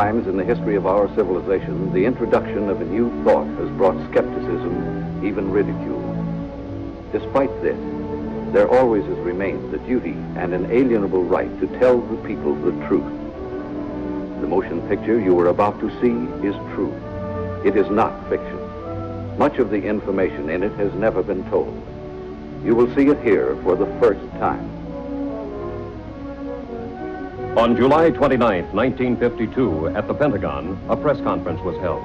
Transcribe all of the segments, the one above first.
times in the history of our civilization, the introduction of a new thought has brought skepticism, even ridicule. Despite this, there always has remained the duty and inalienable right to tell the people the truth. The motion picture you are about to see is true. It is not fiction. Much of the information in it has never been told. You will see it here for the first time. On July 29, 1952, at the Pentagon, a press conference was held.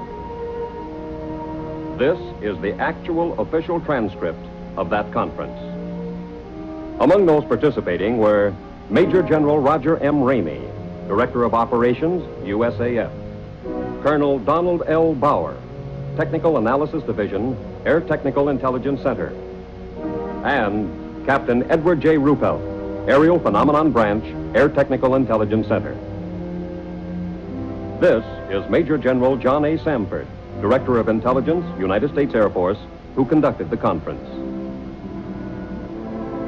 This is the actual official transcript of that conference. Among those participating were Major General Roger M. Ramey, Director of Operations, USAF, Colonel Donald L. Bauer, Technical Analysis Division, Air Technical Intelligence Center, and Captain Edward J. Ruppelt, Aerial Phenomenon Branch, Air Technical Intelligence Center. This is Major General John A. Samford, Director of Intelligence, United States Air Force, who conducted the conference.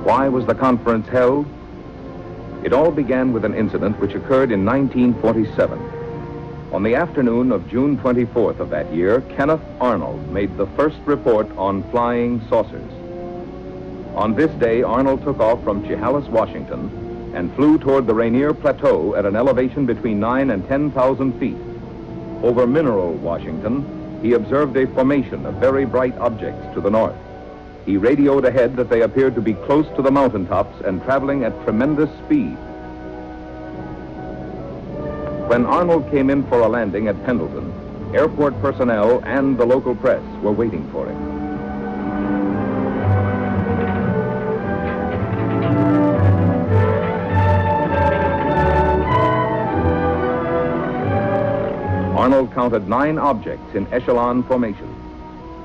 Why was the conference held? It all began with an incident which occurred in 1947. On the afternoon of June 24th of that year, Kenneth Arnold made the first report on flying saucers. On this day, Arnold took off from Chehalis, Washington, and flew toward the Rainier Plateau at an elevation between 9,000 and 10,000 feet. Over Mineral, Washington, he observed a formation of very bright objects to the north. He radioed ahead that they appeared to be close to the mountaintops and traveling at tremendous speed. When Arnold came in for a landing at Pendleton, airport personnel and the local press were waiting for him. Arnold counted 9 objects in echelon formation.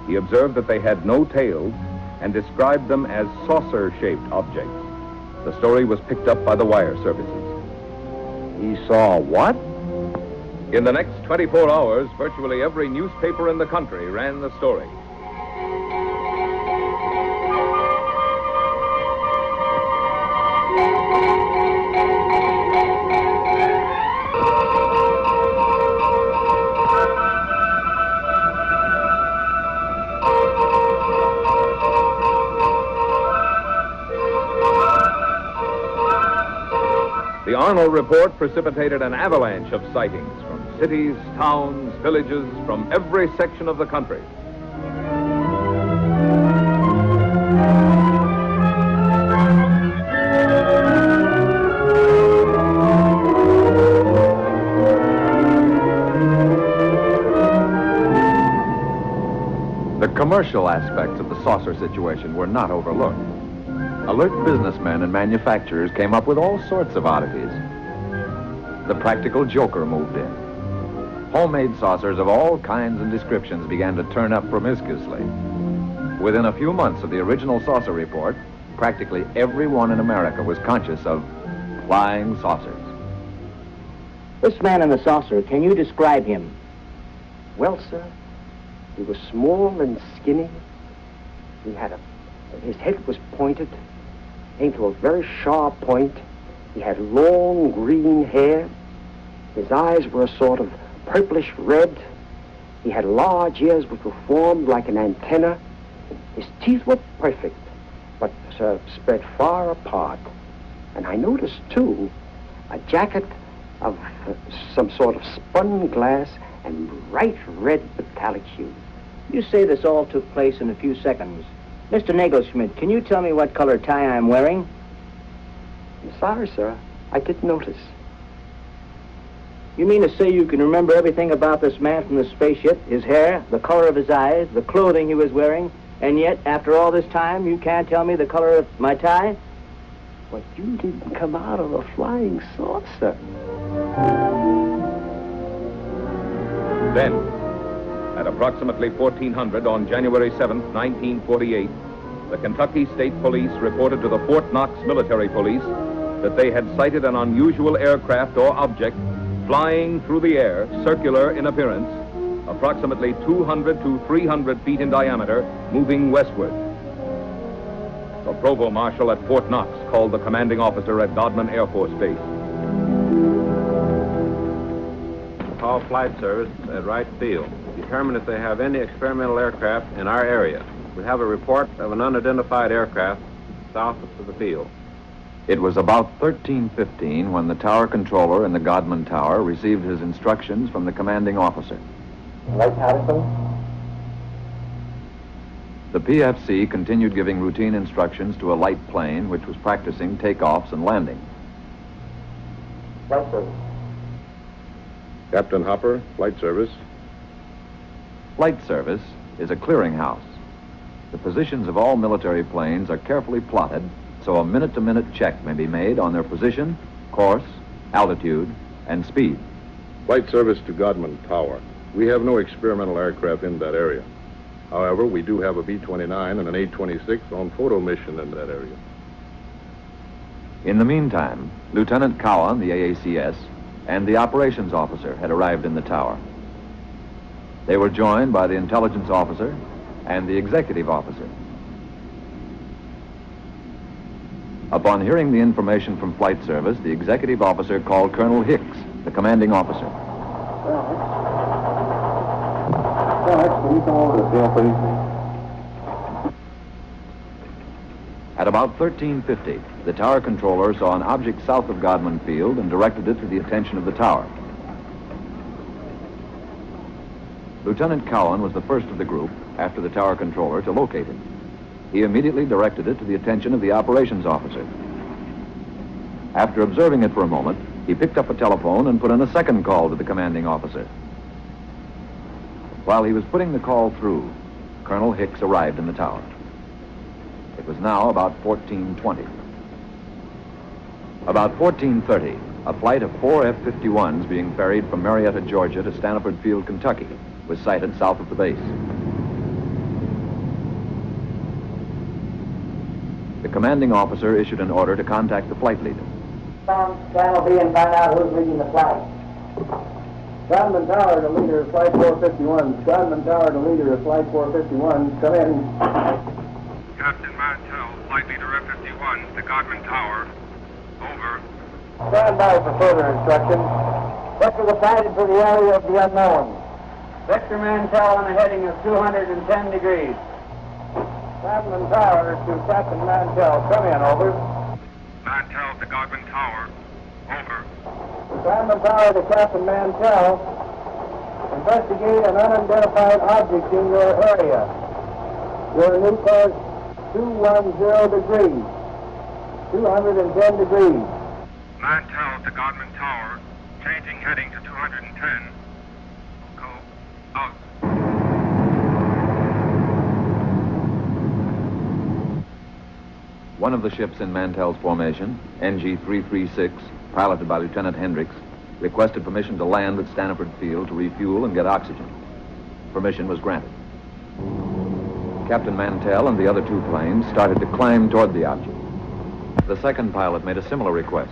He observed that they had no tails and described them as saucer-shaped objects. The story was picked up by the wire services. He saw what? In the next 24 hours, virtually every newspaper in the country ran the story. The Arnold report precipitated an avalanche of sightings from cities, towns, villages, from every section of the country. The commercial aspects of the saucer situation were not overlooked. Alert businessmen and manufacturers came up with all sorts of oddities. The practical joker moved in. Homemade saucers of all kinds and descriptions began to turn up promiscuously. Within a few months of the original saucer report, practically everyone in America was conscious of flying saucers. This man in the saucer, can you describe him? Well, sir, he was small and skinny. His head was pointed, came to a very sharp point. He had long green hair. His eyes were a sort of purplish red. He had large ears which were formed like an antenna. His teeth were perfect, but spread far apart. And I noticed, too, a jacket of some sort of spun glass and bright red metallic hue. You say this all took place in a few seconds. Mr. Nagelschmidt, can you tell me what color tie I'm wearing? I'm sorry, sir. I didn't notice. You mean to say you can remember everything about this man from the spaceship, his hair, the color of his eyes, the clothing he was wearing, and yet, after all this time, you can't tell me the color of my tie? But you didn't come out of a flying saucer. Then, at approximately 1400 on January 7th, 1948, the Kentucky State Police reported to the Fort Knox Military Police that they had sighted an unusual aircraft or object flying through the air, circular in appearance, approximately 200 to 300 feet in diameter, moving westward. The Provost Marshal at Fort Knox called the commanding officer at Godman Air Force Base. call flight service at Wright Field. Determine if they have any experimental aircraft in our area. We have a report of an unidentified aircraft south of the field. It was about 13:15 when the tower controller in the Godman Tower received his instructions from the commanding officer. Right, Patterson? The PFC continued giving routine instructions to a light plane which was practicing takeoffs and landings. Right, sir. Captain Hopper, Flight Service. Flight service is a clearinghouse. The positions of all military planes are carefully plotted so a minute-to-minute check may be made on their position, course, altitude, and speed. Flight Service to Godman Tower. We have no experimental aircraft in that area. However, we do have a B-29 and an A-26 on photo mission in that area. In the meantime, Lieutenant Cowan, the AACS, and the operations officer had arrived in the tower. They were joined by the intelligence officer and the executive officer. Upon hearing the information from Flight Service, the executive officer called Colonel Hicks, the commanding officer. Can you come over to the field, please? At about 13:50, the tower controller saw an object south of Godman Field and directed it to the attention of the tower. Lieutenant Cowan was the first of the group, after the tower controller, to locate it. He immediately directed it to the attention of the operations officer. After observing it for a moment, he picked up a telephone and put in a second call to the commanding officer. While he was putting the call through, Colonel Hicks arrived in the tower. It was now about 14:20. About 14:30, a flight of 4 F-51s being ferried from Marietta, Georgia to Stanford Field, Kentucky, was sighted south of the base. The commanding officer issued an order to contact the flight leader. Channel B and find out who's leading the flight. Godman Tower to leader of Flight 451. Godman Tower to leader of Flight 451. Come in. Captain Mantell, Flight Leader F-51 to Godman Tower. Over. Stand by for further instructions. Vector decided for the area of the unknown. Vector Mantell on a heading of 210 degrees. Godman Tower to Captain Mantell. Come in, over. Mantell to Godman Tower. Over. Godman Tower to Captain Mantell. Investigate an unidentified object in your area. Your new course 210 degrees. 210 degrees. Mantell to Godman Tower. Changing heading to 210. Go. Out. One of the ships in Mantell's formation, NG-336, piloted by Lieutenant Hendricks, requested permission to land at Stanford Field to refuel and get oxygen. Permission was granted. Captain Mantell and the other two planes started to climb toward the object. The second pilot made a similar request.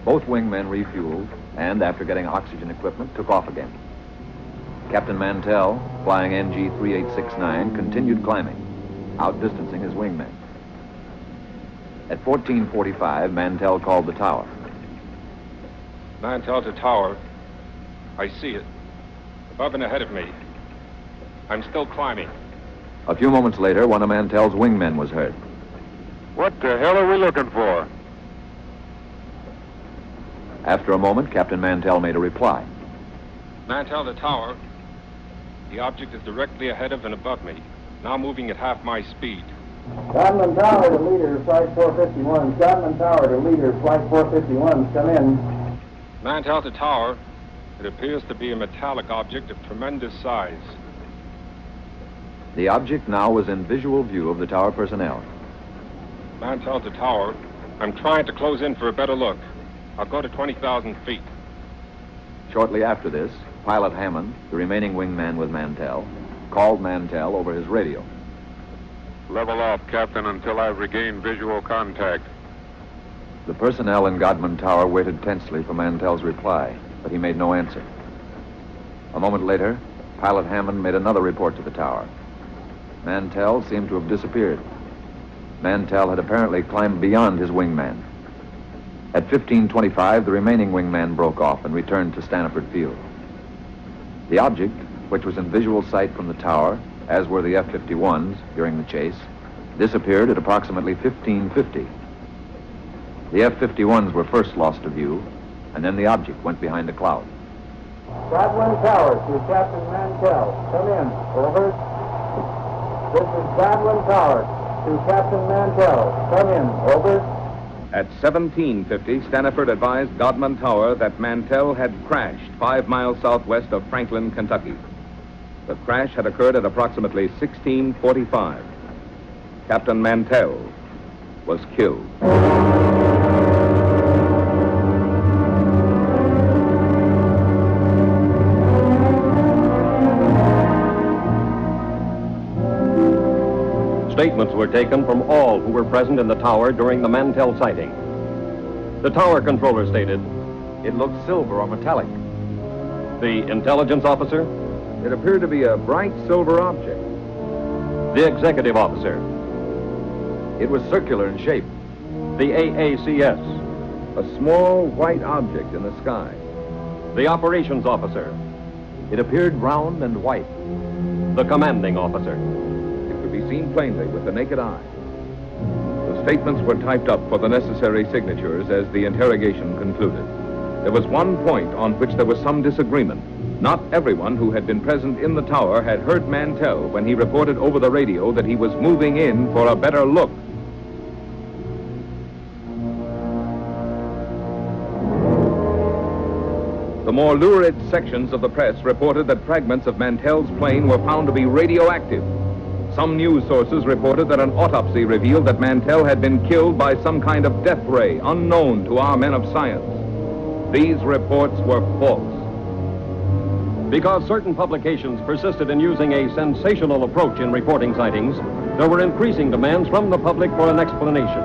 Both wingmen refueled and, after getting oxygen equipment, took off again. Captain Mantell, flying NG-3869, continued climbing, outdistancing his wingmen. At 14:45, Mantell called the tower. Mantell to Tower. I see it. Above and ahead of me. I'm still climbing. A few moments later, one of Mantell's wingmen was heard. What the hell are we looking for? After a moment, Captain Mantell made a reply. Mantell to Tower. The object is directly ahead of and above me. Now moving at half my speed. Godman Tower to leader of Flight 451. Godman Tower to leader of Flight 451. Come in. Mantell to Tower. It appears to be a metallic object of tremendous size. The object now was in visual view of the tower personnel. Mantell to Tower. I'm trying to close in for a better look. I'll go to 20,000 feet. Shortly after this, Pilot Hammond, the remaining wingman with Mantell, called Mantell over his radio. Level off, Captain, until I've regained visual contact. The personnel in Godman Tower waited tensely for Mantell's reply, but he made no answer. A moment later, Pilot Hammond made another report to the tower. Mantell seemed to have disappeared. Mantell had apparently climbed beyond his wingman. At 15:25, the remaining wingman broke off and returned to Stanford Field. The object, which was in visual sight from the tower, as were the F-51s during the chase, disappeared at approximately 1550. The F-51s were first lost to view, and then the object went behind a cloud. Godwin Tower to Captain Mantell. Come in. Over. This is Godwin Tower to Captain Mantell. Come in. Over. At 1750, Staniford advised Godman Tower that Mantell had crashed 5 miles southwest of Franklin, Kentucky. The crash had occurred at approximately 1645. Captain Mantell was killed. Statements were taken from all who were present in the tower during the Mantell sighting. The tower controller stated, It looked silver or metallic. the intelligence officer, It appeared to be a bright silver object. the executive officer, It was circular in shape. the AACS, A small white object in the sky. the operations officer, It appeared round and white. the commanding officer. It could be seen plainly with the naked eye. The statements were typed up for the necessary signatures as the interrogation concluded. There was one point on which there was some disagreement. Not everyone who had been present in the tower had heard Mantell when he reported over the radio that he was moving in for a better look. The more lurid sections of the press reported that fragments of Mantell's plane were found to be radioactive. Some news sources reported that an autopsy revealed that Mantell had been killed by some kind of death ray unknown to our men of science. These reports were false. Because certain publications persisted in using a sensational approach in reporting sightings, there were increasing demands from the public for an explanation.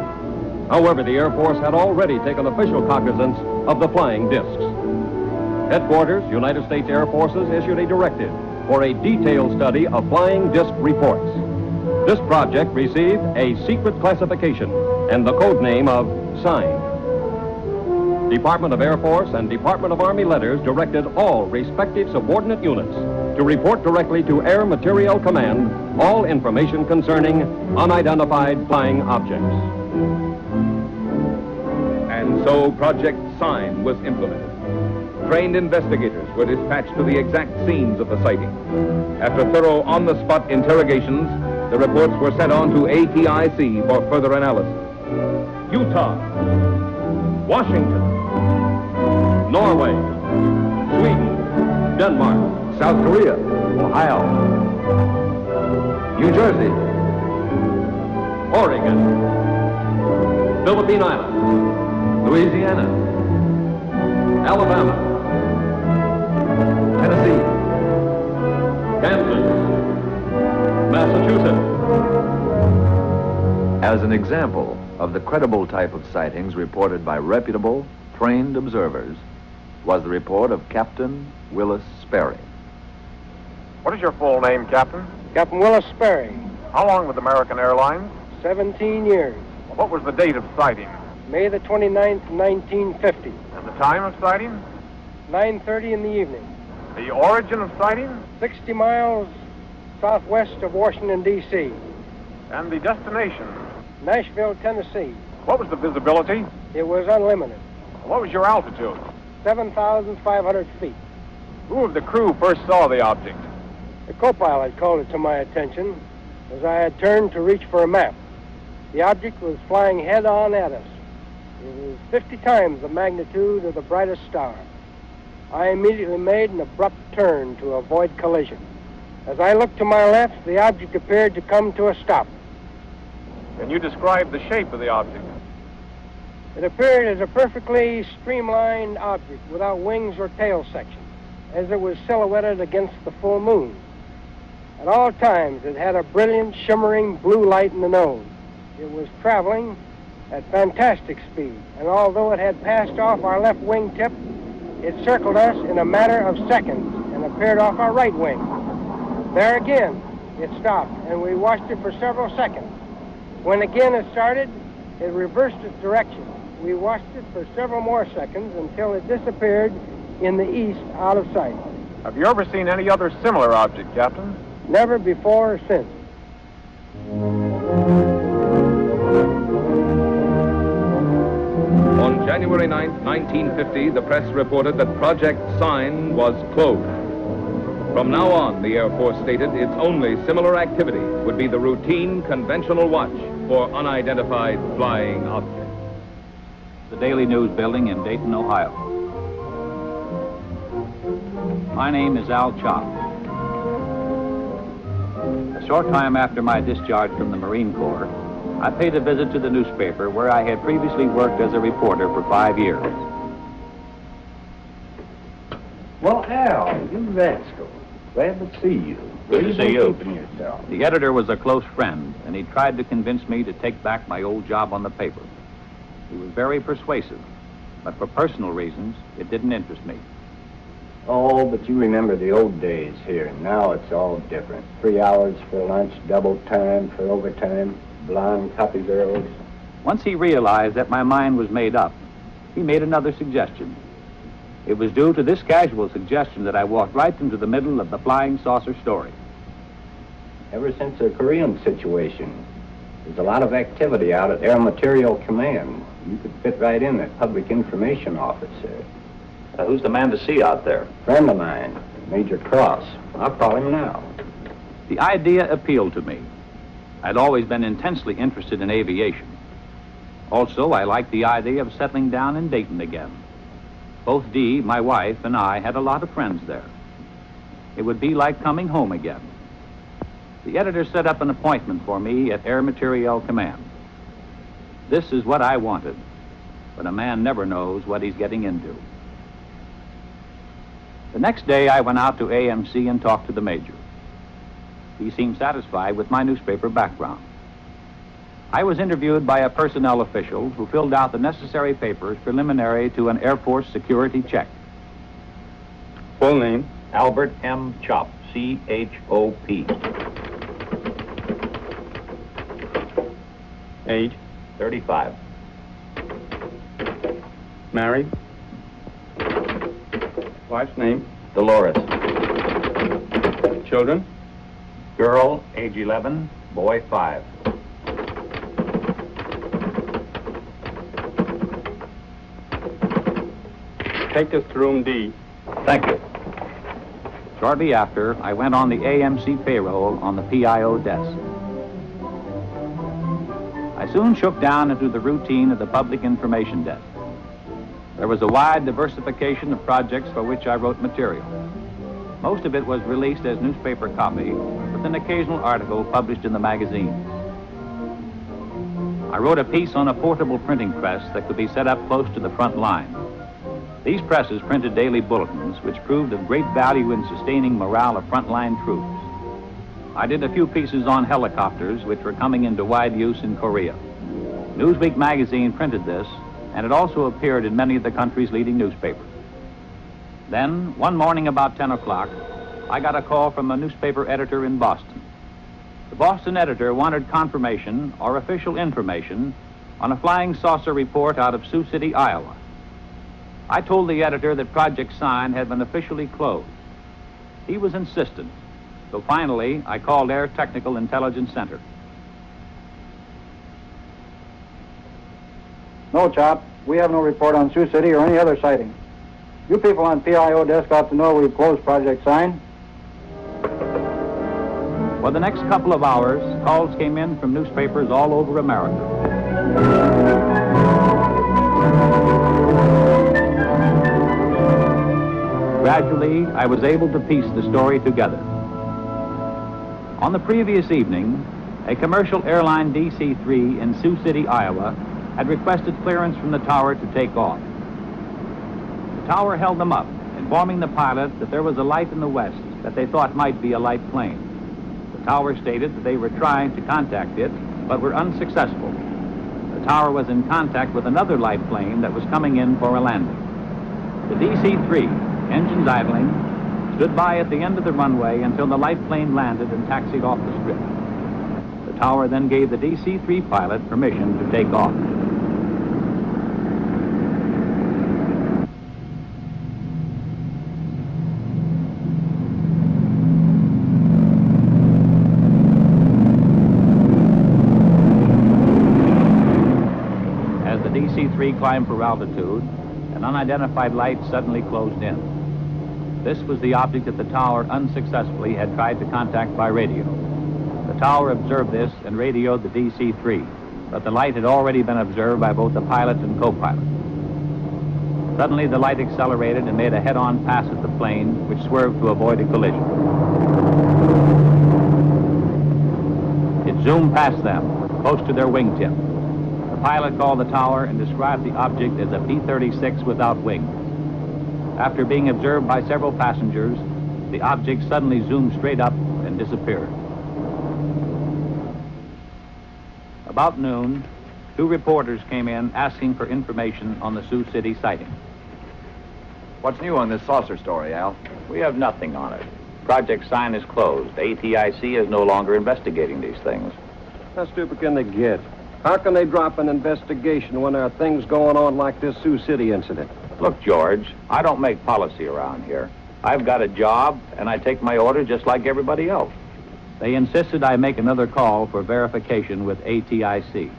However, the Air Force had already taken official cognizance of the flying discs. Headquarters, United States Air Forces, issued a directive for a detailed study of flying disc reports. This project received a secret classification and the code name of Sign. Department of Air Force and Department of Army letters directed all respective subordinate units to report directly to Air Materiel Command all information concerning unidentified flying objects. And so Project Sign was implemented. Trained investigators were dispatched to the exact scenes of the sighting. After thorough on-the-spot interrogations, the reports were sent on to ATIC for further analysis. Utah, Washington, Norway, Sweden, Denmark, South Korea, Ohio, New Jersey, Oregon, Philippine Islands, Louisiana, Alabama, Tennessee, Kansas, Massachusetts. As an example of the credible type of sightings reported by reputable, trained observers was the report of Captain Willis Sperry. What is your full name, Captain? Captain Willis Sperry, How long with American Airlines? 17 years. What was the date of sighting? May the 29th, 1950, And the time of sighting? 9:30 in the evening. The origin of sighting? 60 miles southwest of Washington, D.C., And the destination? Nashville, Tennessee. What was the visibility? It was unlimited, What was your altitude? 7,500 feet. Who of the crew first saw the object? The co-pilot called it to my attention as I had turned to reach for a map. The object was flying head-on at us. It was 50 times the magnitude of the brightest star. I immediately made an abrupt turn to avoid collision. As I looked to my left, the object appeared to come to a stop. Can you describe the shape of the object? It appeared as a perfectly streamlined object without wings or tail section, as it was silhouetted against the full moon. At all times, it had a brilliant, shimmering blue light in the nose. It was traveling at fantastic speed, and although it had passed off our left wingtip, it circled us in a matter of seconds and appeared off our right wing. There again, it stopped, and we watched it for several seconds. When again it started, it reversed its direction. We watched it for several more seconds until it disappeared in the east out of sight. Have you ever seen any other similar object, Captain? Never before or since. On January 9, 1950, the press reported that Project Sign was closed. From now on, the Air Force stated its only similar activity would be the routine conventional watch for unidentified flying objects. The Daily News building in Dayton, Ohio. My name is Al Chop. A short time after my discharge from the Marine Corps, I paid a visit to the newspaper where I had previously worked as a reporter for 5 years. Well, Al, you rascal. Glad to see you. Good to see you. Keeping yourself? The editor was a close friend, and he tried to convince me to take back my old job on the paper. He was very persuasive, but for personal reasons, it didn't interest me. Oh, but you remember the old days here. Now it's all different. 3 hours for lunch, double time for overtime, blonde copy girls. Once he realized that my mind was made up, he made another suggestion. It was due to this casual suggestion that I walked right into the middle of the flying saucer story. Ever since the Korean situation, there's a lot of activity out at Air Material Command. You could fit right in that public information officer. Who's the man to see out there? Friend of mine, Major Cross. I'll call him now. The idea appealed to me. I'd always been intensely interested in aviation. Also, I liked the idea of settling down in Dayton again. Both Dee, my wife, and I had a lot of friends there. It would be like coming home again. The editor set up an appointment for me at Air Materiel Command. This is what I wanted, but a man never knows what he's getting into. The next day, I went out to AMC and talked to the major. He seemed satisfied with my newspaper background. I was interviewed by a personnel official who filled out the necessary papers preliminary to an Air Force security check. Full name? Albert M. Chop, C-H-O-P. Age? 35. Married? Wife's name? Dolores. Children? Girl, age 11, boy 5. Take us to room D. Thank you. Shortly after, I went on the AMC payroll on the PIO desk. I soon shook down into the routine of the public information desk. There was a wide diversification of projects for which I wrote material. Most of it was released as newspaper copy, with an occasional article published in the magazines. I wrote a piece on a portable printing press that could be set up close to the front line. These presses printed daily bulletins, which proved of great value in sustaining morale of frontline troops. I did a few pieces on helicopters, which were coming into wide use in Korea. Newsweek magazine printed this, and it also appeared in many of the country's leading newspapers. Then, one morning about 10 o'clock, I got a call from a newspaper editor in Boston. The Boston editor wanted confirmation or official information on a flying saucer report out of Sioux City, Iowa. I told the editor that Project Sign had been officially closed. He was insistent, so finally I called Air Technical Intelligence Center. No, Chop. We have no report on Sioux City or any other sighting. You people on PIO desk ought to know we've closed Project Sign. For the next couple of hours, calls came in from newspapers all over America. Gradually, I was able to piece the story together. On the previous evening, a commercial airline DC-3 in Sioux City, Iowa, had requested clearance from the tower to take off. The tower held them up, informing the pilot that there was a light in the west that they thought might be a light plane. The tower stated that they were trying to contact it, but were unsuccessful. The tower was in contact with another light plane that was coming in for a landing. The DC-3, engines idling, stood by at the end of the runway until the light plane landed and taxied off the strip. The tower then gave the DC-3 pilot permission to take off. debris climbed for altitude, an unidentified light suddenly closed in. This was the object that the tower unsuccessfully had tried to contact by radio. The tower observed this and radioed the DC-3, but the light had already been observed by both the pilot and co-pilot. Suddenly, the light accelerated and made a head-on pass at the plane, which swerved to avoid a collision. It zoomed past them, close to their wingtip. The pilot called the tower and described the object as a B-36 without wings. After being observed by several passengers, the object suddenly zoomed straight up and disappeared. About noon, 2 reporters came in asking for information on the Sioux City sighting. What's new on this saucer story, Al? We have nothing on it. Project Sign is closed. ATIC is no longer investigating these things. How stupid can they get? How can they drop an investigation when there are things going on like this Sioux City incident? Look, George, I don't make policy around here. I've got a job, and I take my orders just like everybody else. They insisted I make another call for verification with ATIC.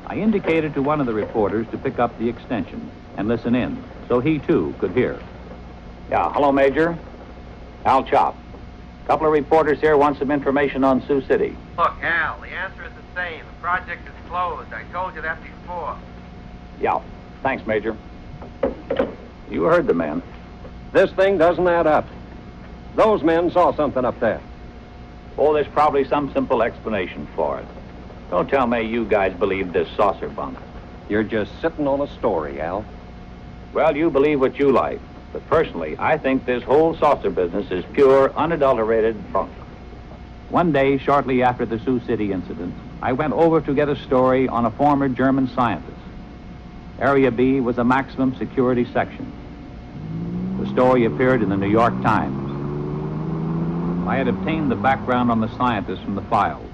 I indicated to one of the reporters to pick up the extension and listen in, so he, too, could hear. Yeah, hello, Major. Al Chop. A couple of reporters here want some information on Sioux City. Look, Al, the answer is the same. The project is closed. I told you that before. Yeah, thanks, Major. You heard the man. This thing doesn't add up. Those men saw something up there. Oh, there's probably some simple explanation for it. Don't tell me you guys believe this saucer bunk. You're just sitting on a story, Al. Well, you believe what you like. But personally, I think this whole saucer business is pure, unadulterated bunk. One day, shortly after the Sioux City incident, I went over to get a story on a former German scientist. Area B was a maximum security section. The story appeared in the New York Times. I had obtained the background on the scientist from the files.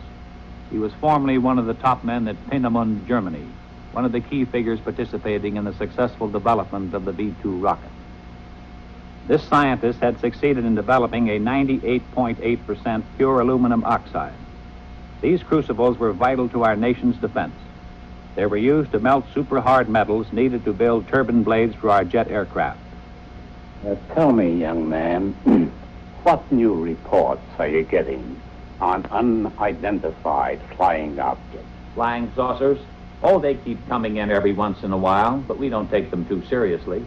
He was formerly one of the top men at Peenemünde, Germany, one of the key figures participating in the successful development of the V-2 rocket. This scientist had succeeded in developing a 98.8% pure aluminum oxide. These crucibles were vital to our nation's defense. They were used to melt super-hard metals needed to build turbine blades for our jet aircraft. Tell me, young man, what new reports are you getting on unidentified flying objects? Flying saucers? Oh, they keep coming in every once in a while, but we don't take them too seriously.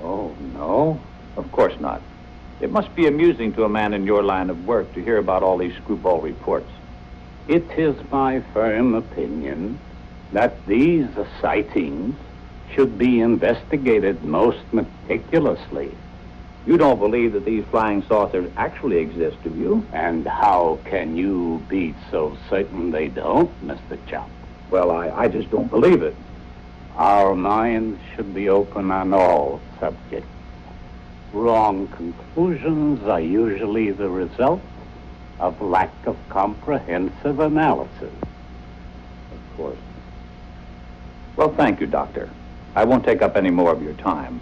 Oh, no? Of course not. It must be amusing to a man in your line of work to hear about all these screwball reports. It is my firm opinion that these sightings should be investigated most meticulously. You don't believe that these flying saucers actually exist, do you? And how can you be so certain they don't, Mr. Chop? Well, I just don't believe it. Our minds should be open on all subjects. Wrong conclusions are usually the result of lack of comprehensive analysis. Of course. Well, thank you, Doctor. I won't take up any more of your time.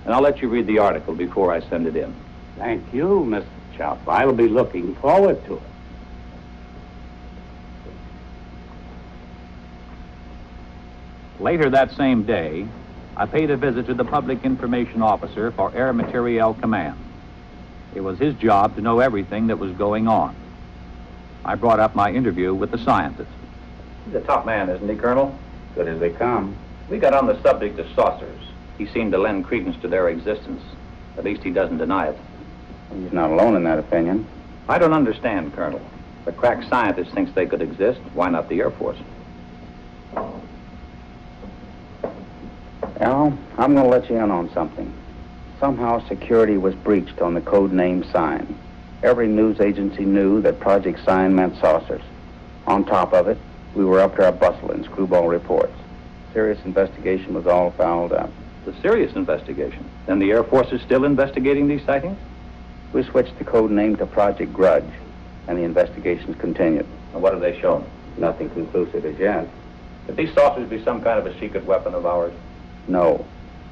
And I'll let you read the article before I send it in. Thank you, Mr. Chop. I'll be looking forward to it. Later that same day, I paid a visit to the Public Information Officer for Air Materiel Command. It was his job to know everything that was going on. I brought up my interview with the scientist. He's a top man, isn't he, Colonel? Good as they come. We got on the subject of saucers. He seemed to lend credence to their existence. At least he doesn't deny it. He's not alone in that opinion. I don't understand, Colonel. If a crack scientist thinks they could exist, why not the Air Force? Al, I'm going to let you in on something. Somehow security was breached on the code name Sign. Every news agency knew that Project Sign meant saucers. On top of it, we were up to our bustle in screwball reports. Serious investigation was all fouled up. The serious investigation? Then the Air Force is still investigating these sightings? We switched the code name to Project Grudge, and the investigations continued. And what have they shown? Nothing conclusive as yet. Could these saucers be some kind of a secret weapon of ours? No.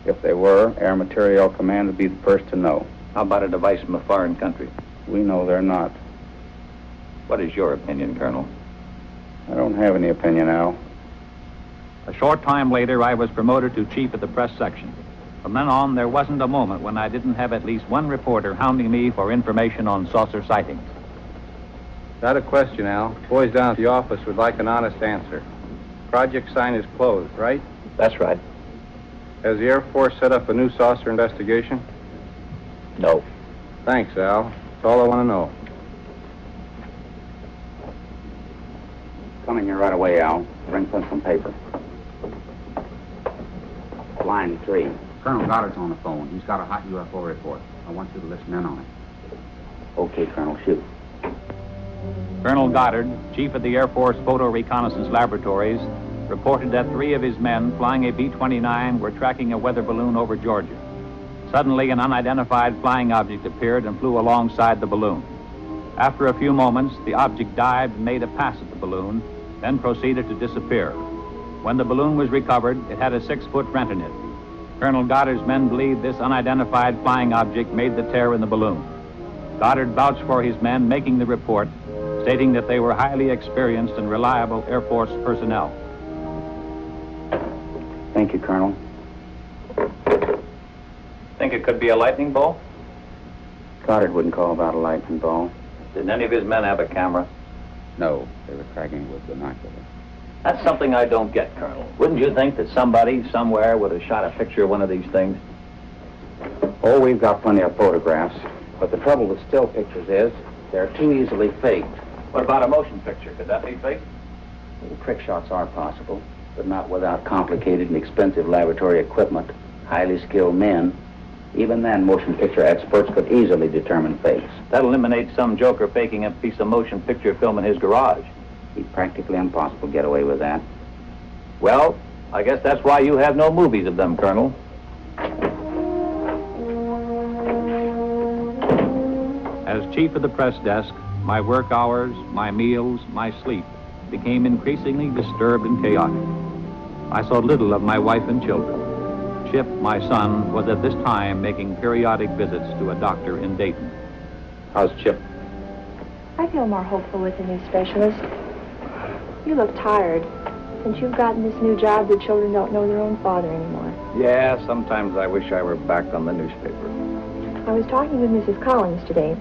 If they were, Air Materiel Command would be the first to know. How about a device from a foreign country? We know they're not. What is your opinion, Colonel? I don't have any opinion, Al. A short time later, I was promoted to chief of the press section. From then on, there wasn't a moment when I didn't have at least one reporter hounding me for information on saucer sightings. Got a question, Al. Boys down at the office would like an honest answer. Project sign is closed, right? That's right. Has the Air Force set up a new saucer investigation? No. Thanks, Al. That's all I want to know. Come in here right away, Al. Bring pencil and paper. Line 3. Colonel Goddard's on the phone. He's got a hot UFO report. I want you to listen in on it. Okay, Colonel, shoot. Colonel Goddard, chief of the Air Force Photo Reconnaissance Laboratories, reported that 3 of his men flying a B-29 were tracking a weather balloon over Georgia. Suddenly, an unidentified flying object appeared and flew alongside the balloon. After a few moments, the object dived and made a pass at the balloon, then proceeded to disappear. When the balloon was recovered, it had a 6-foot rent in it. Colonel Goddard's men believed this unidentified flying object made the tear in the balloon. Goddard vouched for his men making the report, stating that they were highly experienced and reliable Air Force personnel. Thank you, Colonel. Think it could be a lightning bolt? Goddard wouldn't call about a lightning ball. Didn't any of his men have a camera? No, they were tracking it with binoculars. That's something I don't get, Colonel. Wouldn't you think that somebody somewhere would have shot a picture of one of these things? Oh, we've got plenty of photographs. But the trouble with still pictures is they're too easily faked. What about a motion picture? Could that be fake? Well, trick shots are possible, but not without complicated and expensive laboratory equipment, highly skilled men. Even then, motion picture experts could easily determine fakes. That eliminates some joker faking a piece of motion picture film in his garage. It'd be practically impossible to get away with that. Well, I guess that's why you have no movies of them, Colonel. As chief of the press desk, my work hours, my meals, my sleep became increasingly disturbed and chaotic. I saw little of my wife and children. Chip, my son, was at this time making periodic visits to a doctor in Dayton. How's Chip? I feel more hopeful with the new specialist. You look tired. Since you've gotten this new job, the children don't know their own father anymore. Yeah, sometimes I wish I were back on the newspaper. I was talking with Mrs. Collins today.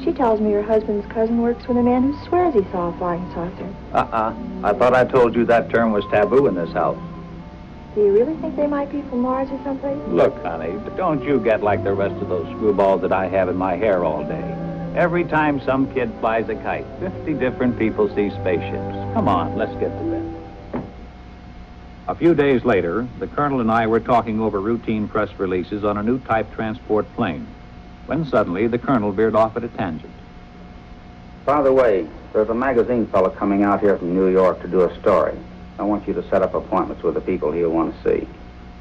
She tells me your husband's cousin works with a man who swears he saw a flying saucer. I thought I told you that term was taboo in this house. Do you really think they might be from Mars or someplace? Look, honey, don't you get like the rest of those screwballs that I have in my hair all day. Every time some kid flies a kite, 50 different people see spaceships. Come on, let's get to bed. A few days later, the colonel and I were talking over routine press releases on a new type transport plane, when suddenly the colonel veered off at a tangent. By the way, there's a magazine fellow coming out here from New York to do a story. I want you to set up appointments with the people he'll want to see.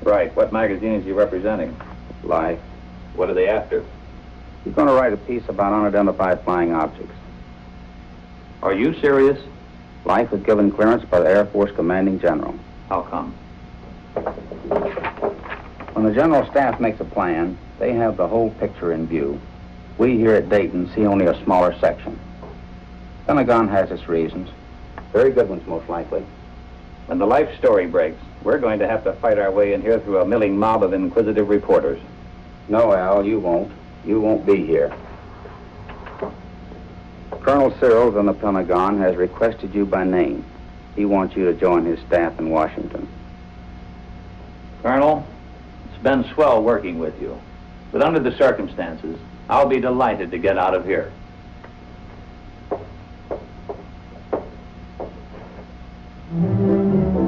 Right. What magazine is he representing? Life. What are they after? He's going to write a piece about unidentified flying objects. Are you serious? Life was given clearance by the Air Force Commanding General. How come? When the General Staff makes a plan, they have the whole picture in view. We here at Dayton see only a smaller section. Pentagon has its reasons. Very good ones, most likely. When the Life story breaks, we're going to have to fight our way in here through a milling mob of inquisitive reporters. No, Al, you won't. You won't be here. Colonel Searles in the Pentagon has requested you by name. He wants you to join his staff in Washington. Colonel, it's been swell working with you. But under the circumstances, I'll be delighted to get out of here.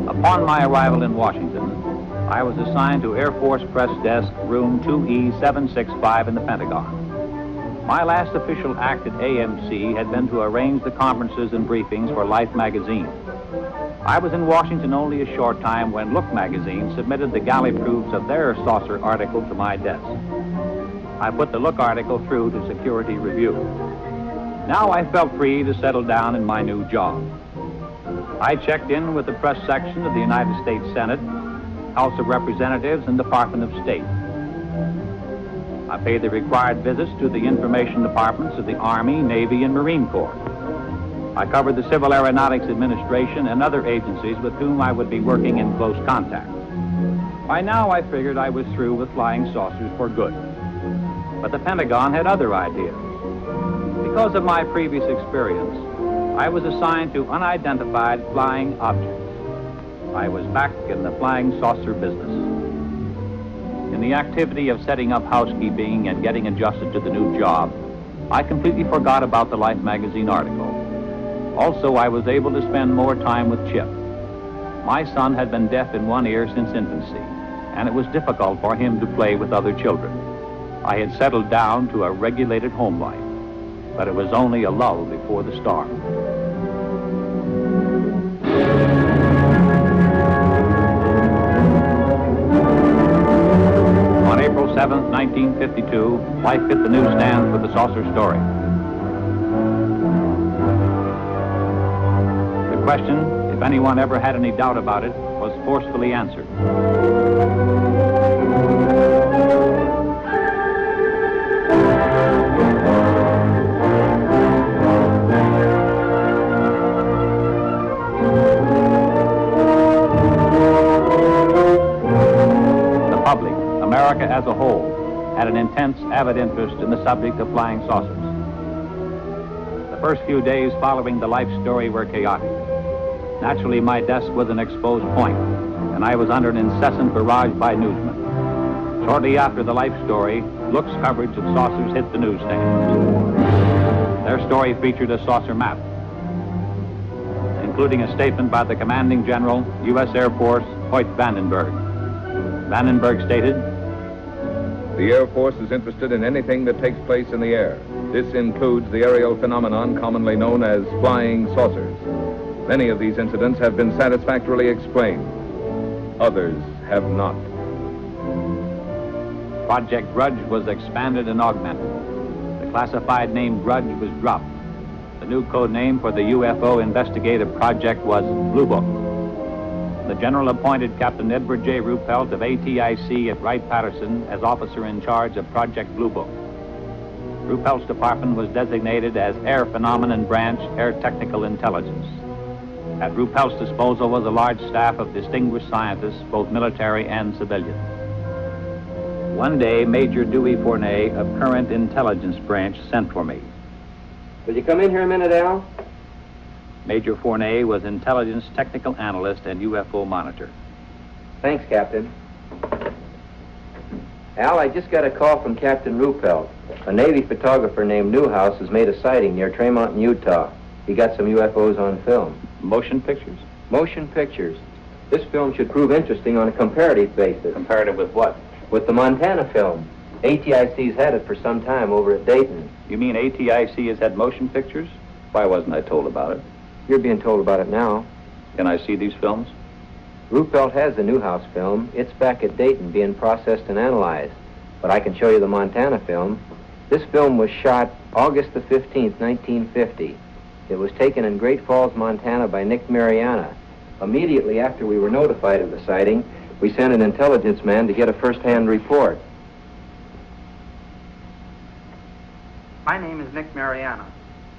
Upon my arrival in Washington, I was assigned to Air Force Press Desk, room 2E765 in the Pentagon. My last official act at AMC had been to arrange the conferences and briefings for Life magazine. I was in Washington only a short time when Look magazine submitted the galley proofs of their saucer article to my desk. I put the Look article through to security review. Now I felt free to settle down in my new job. I checked in with the press section of the United States Senate, House of Representatives, and Department of State. I paid the required visits to the information departments of the Army, Navy, and Marine Corps. I covered the Civil Aeronautics Administration and other agencies with whom I would be working in close contact. By now, I figured I was through with flying saucers for good. But the Pentagon had other ideas. Because of my previous experience, I was assigned to unidentified flying objects. I was back in the flying saucer business. In the activity of setting up housekeeping and getting adjusted to the new job, I completely forgot about the Life magazine article. Also, I was able to spend more time with Chip. My son had been deaf in one ear since infancy, and it was difficult for him to play with other children. I had settled down to a regulated home life, but it was only a lull before the storm. On April 7th, 1952, Life hit the newsstands with the saucer story. The question, if anyone ever had any doubt about it, was forcefully answered. The public, America as a whole, had an intense, avid interest in the subject of flying saucers. The first few days following the Life story were chaotic. Naturally, my desk was an exposed point, and I was under an incessant barrage by newsmen. Shortly after the Life story, Look's coverage of saucers hit the newsstands. Their story featured a saucer map, including a statement by the commanding general, U.S. Air Force, Hoyt Vandenberg. Vandenberg stated, "The Air Force is interested in anything that takes place in the air. This includes the aerial phenomenon commonly known as flying saucers. Many of these incidents have been satisfactorily explained. Others have not." Project Grudge was expanded and augmented. The classified name Grudge was dropped. The new code name for the UFO investigative project was Blue Book. The general appointed Captain Edward J. Ruppelt of ATIC at Wright-Patterson as officer in charge of Project Blue Book. Ruppelt's department was designated as Air Phenomenon Branch, Air Technical Intelligence. At Ruppelt's disposal was a large staff of distinguished scientists, both military and civilian. One day, Major Dewey Fournay of Current Intelligence Branch sent for me. Will you come in here a minute, Al? Major Fournay was intelligence technical analyst and UFO monitor. Thanks, Captain. Al, I just got a call from Captain Ruppelt. A Navy photographer named Newhouse has made a sighting near Tremont in Utah. He got some UFOs on film. Motion pictures? Motion pictures. This film should prove interesting on a comparative basis. Comparative with what? With the Montana film. ATIC's had it for some time over at Dayton. You mean ATIC has had motion pictures? Why wasn't I told about it? You're being told about it now. Can I see these films? Ruppelt has the Newhouse film. It's back at Dayton being processed and analyzed. But I can show you the Montana film. This film was shot August the 15th, 1950. It was taken in Great Falls, Montana by Nick Mariana. Immediately after we were notified of the sighting, we sent an intelligence man to get a first-hand report. My name is Nick Mariana.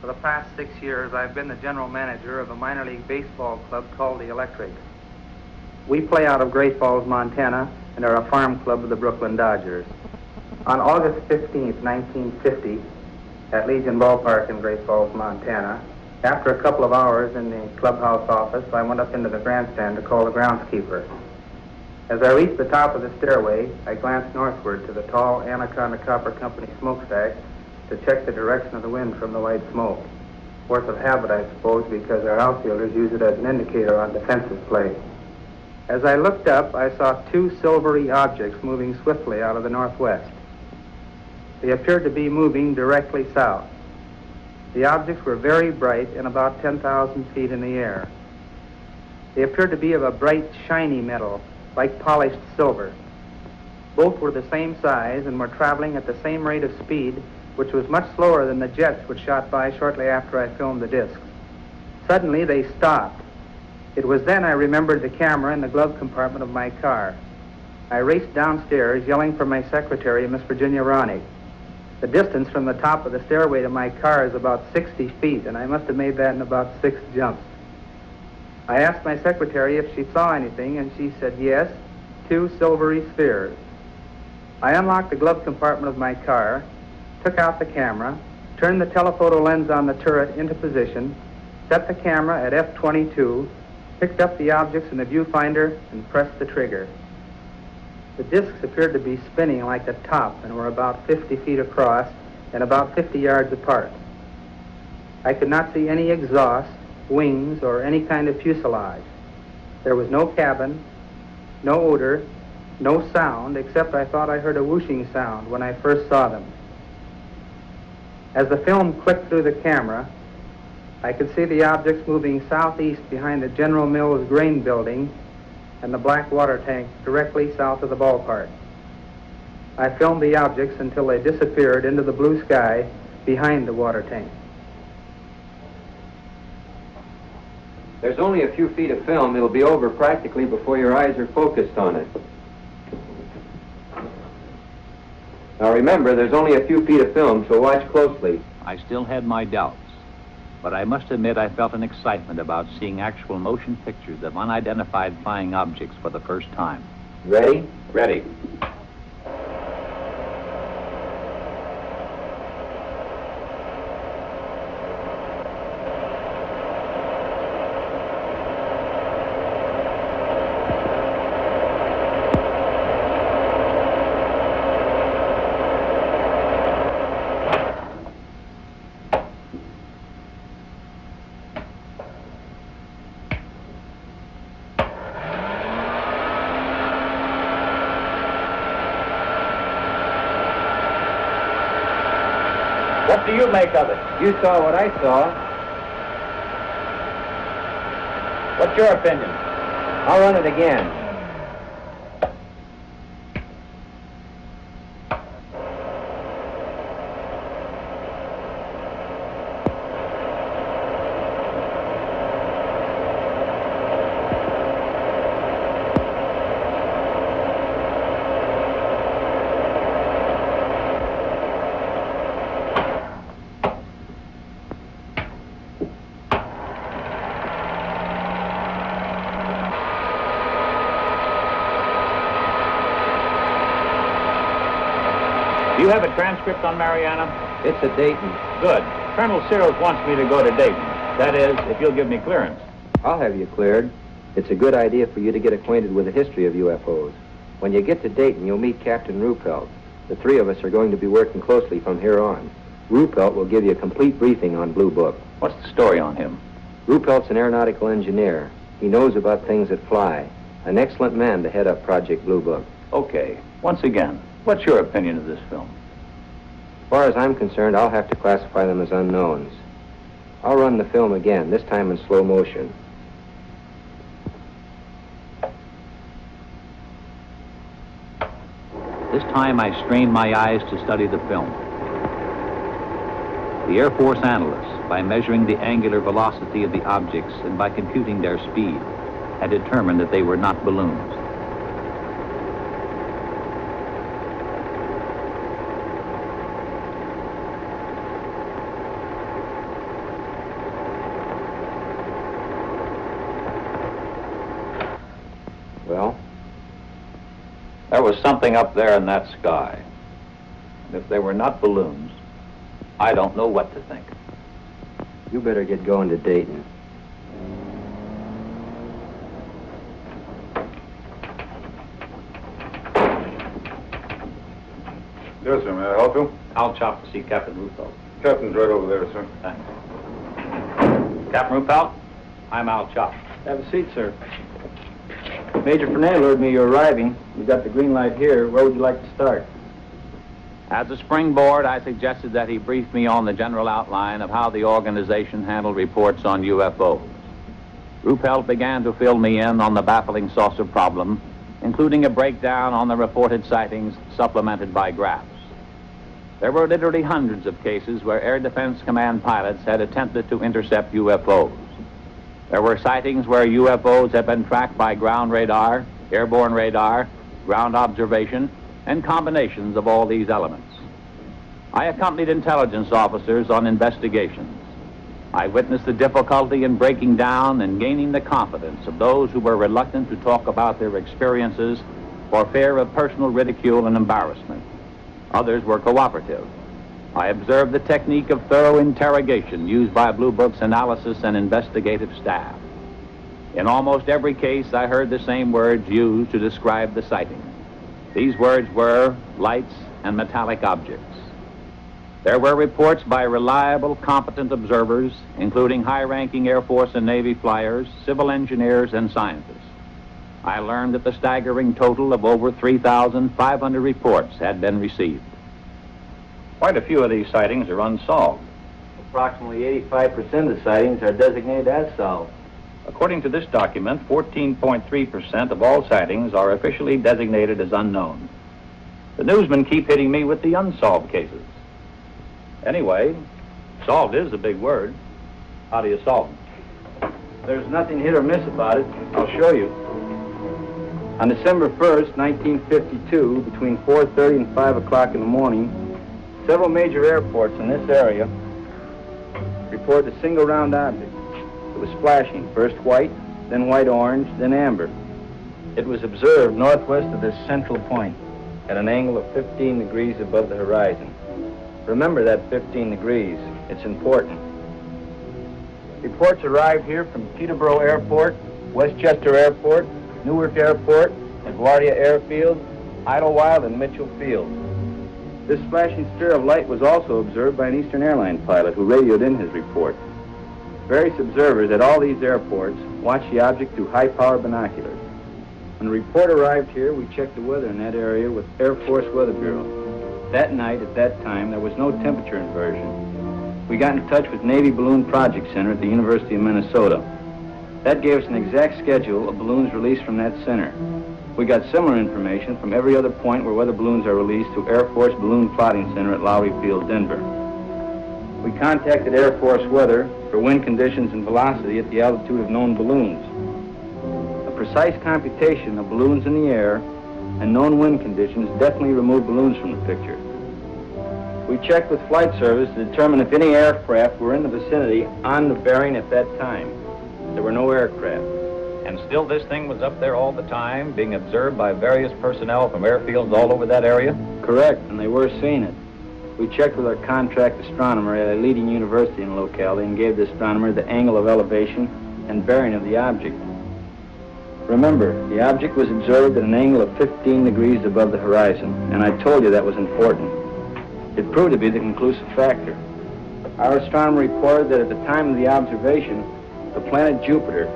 For the past 6 years, I've been the general manager of a minor league baseball club called the Electric. We play out of Great Falls, Montana, and are a farm club of the Brooklyn Dodgers. On August 15th, 1950, at Legion Ballpark in Great Falls, Montana, after a couple of hours in the clubhouse office, I went up into the grandstand to call the groundskeeper. As I reached the top of the stairway, I glanced northward to the tall Anaconda Copper Company smokestack to check the direction of the wind from the white smoke. Force of habit, I suppose, because our outfielders use it as an indicator on defensive play. As I looked up, I saw two silvery objects moving swiftly out of the northwest. They appeared to be moving directly south. The objects were very bright and about 10,000 feet in the air. They appeared to be of a bright, shiny metal, like polished silver. Both were the same size and were traveling at the same rate of speed, which was much slower than the jets which shot by shortly after I filmed the discs. Suddenly, they stopped. It was then I remembered the camera in the glove compartment of my car. I raced downstairs, yelling for my secretary, Miss Virginia Ronnick. The distance from the top of the stairway to my car is about 60 feet, and I must have made that in about 6 jumps. I asked my secretary if she saw anything, and she said yes, 2 silvery spheres. I unlocked the glove compartment of my car, took out the camera, turned the telephoto lens on the turret into position, set the camera at f/22, picked up the objects in the viewfinder, and pressed the trigger. The discs appeared to be spinning like the top and were about 50 feet across and about 50 yards apart. I could not see any exhaust, wings, or any kind of fuselage. There was no cabin, no odor, no sound, except I thought I heard a whooshing sound when I first saw them. As the film clicked through the camera, I could see the objects moving southeast behind the General Mills grain building and the black water tank directly south of the ballpark. I filmed the objects until they disappeared into the blue sky behind the water tank. There's only a few feet of film. It'll be over practically before your eyes are focused on it. Now remember, there's only a few feet of film, so watch closely. I still had my doubts, but I must admit I felt an excitement about seeing actual motion pictures of unidentified flying objects for the first time. Ready? Ready. What do you make of it? You saw what I saw. What's your opinion? I'll run it again. Do you have a transcript on Mariana? It's at Dayton. Good. Colonel Searles wants me to go to Dayton. That is, if you'll give me clearance. I'll have you cleared. It's a good idea for you to get acquainted with the history of UFOs. When you get to Dayton, you'll meet Captain Ruppelt. The 3 of us are going to be working closely from here on. Ruppelt will give you a complete briefing on Blue Book. What's the story on him? Ruppelt's an aeronautical engineer. He knows about things that fly. An excellent man to head up Project Blue Book. Okay. Once again, what's your opinion of this film? As far as I'm concerned, I'll have to classify them as unknowns. I'll run the film again, this time in slow motion. This time I strained my eyes to study the film. The Air Force analysts, by measuring the angular velocity of the objects and by computing their speed, had determined that they were not balloons. Well? There was something up there in that sky. And if they were not balloons, I don't know what to think. You better get going to Dayton. Yes, sir. May I help you? I'll chop to see Captain Ruppelt. Captain's right over there, sir. Thanks. Captain Ruppelt, I'm Al Chop. Have a seat, sir. Major Fernand lured me you're arriving. You got the green light here. Where would you like to start? As a springboard, I suggested that he brief me on the general outline of how the organization handled reports on UFOs. Ruppelt began to fill me in on the baffling saucer problem, including a breakdown on the reported sightings supplemented by graphs. There were literally hundreds of cases where Air Defense Command pilots had attempted to intercept UFOs. There were sightings where UFOs had been tracked by ground radar, airborne radar, ground observation, and combinations of all these elements. I accompanied intelligence officers on investigations. I witnessed the difficulty in breaking down and gaining the confidence of those who were reluctant to talk about their experiences for fear of personal ridicule and embarrassment. Others were cooperative. I observed the technique of thorough interrogation used by Blue Book's analysis and investigative staff. In almost every case, I heard the same words used to describe the sighting. These words were lights and metallic objects. There were reports by reliable, competent observers, including high-ranking Air Force and Navy flyers, civil engineers, and scientists. I learned that the staggering total of over 3,500 reports had been received. Quite a few of these sightings are unsolved. Approximately 85% of the sightings are designated as solved. According to this document, 14.3% of all sightings are officially designated as unknown. The newsmen keep hitting me with the unsolved cases. Anyway, solved is a big word. How do you solve them? There's nothing hit or miss about it. I'll show you. On December 1st, 1952, between 4:30 and 5 o'clock in the morning, several major airports in this area reported a single round object. It was flashing, first white, then white-orange, then amber. It was observed northwest of this central point at an angle of 15 degrees above the horizon. Remember that 15 degrees. It's important. Reports arrived here from Peterborough Airport, Westchester Airport, Newark Airport, LaGuardia Airfield, Idlewild, and Mitchell Field. This flashing sphere of light was also observed by an Eastern Airline pilot who radioed in his report. Various observers at all these airports watched the object through high-power binoculars. When the report arrived here, we checked the weather in that area with Air Force Weather Bureau. That night, at that time, there was no temperature inversion. We got in touch with Navy Balloon Project Center at the University of Minnesota. That gave us an exact schedule of balloons released from that center. We got similar information from every other point where weather balloons are released to Air Force Balloon Plotting Center at Lowry Field, Denver. We contacted Air Force Weather for wind conditions and velocity at the altitude of known balloons. A precise computation of balloons in the air and known wind conditions definitely removed balloons from the picture. We checked with Flight Service to determine if any aircraft were in the vicinity on the bearing at that time. There were no aircraft. And still this thing was up there all the time, being observed by various personnel from airfields all over that area? Correct, and they were seeing it. We checked with our contract astronomer at a leading university in the locality and gave the astronomer the angle of elevation and bearing of the object. Remember, the object was observed at an angle of 15 degrees above the horizon, and I told you that was important. It proved to be the conclusive factor. Our astronomer reported that at the time of the observation, the planet Jupiter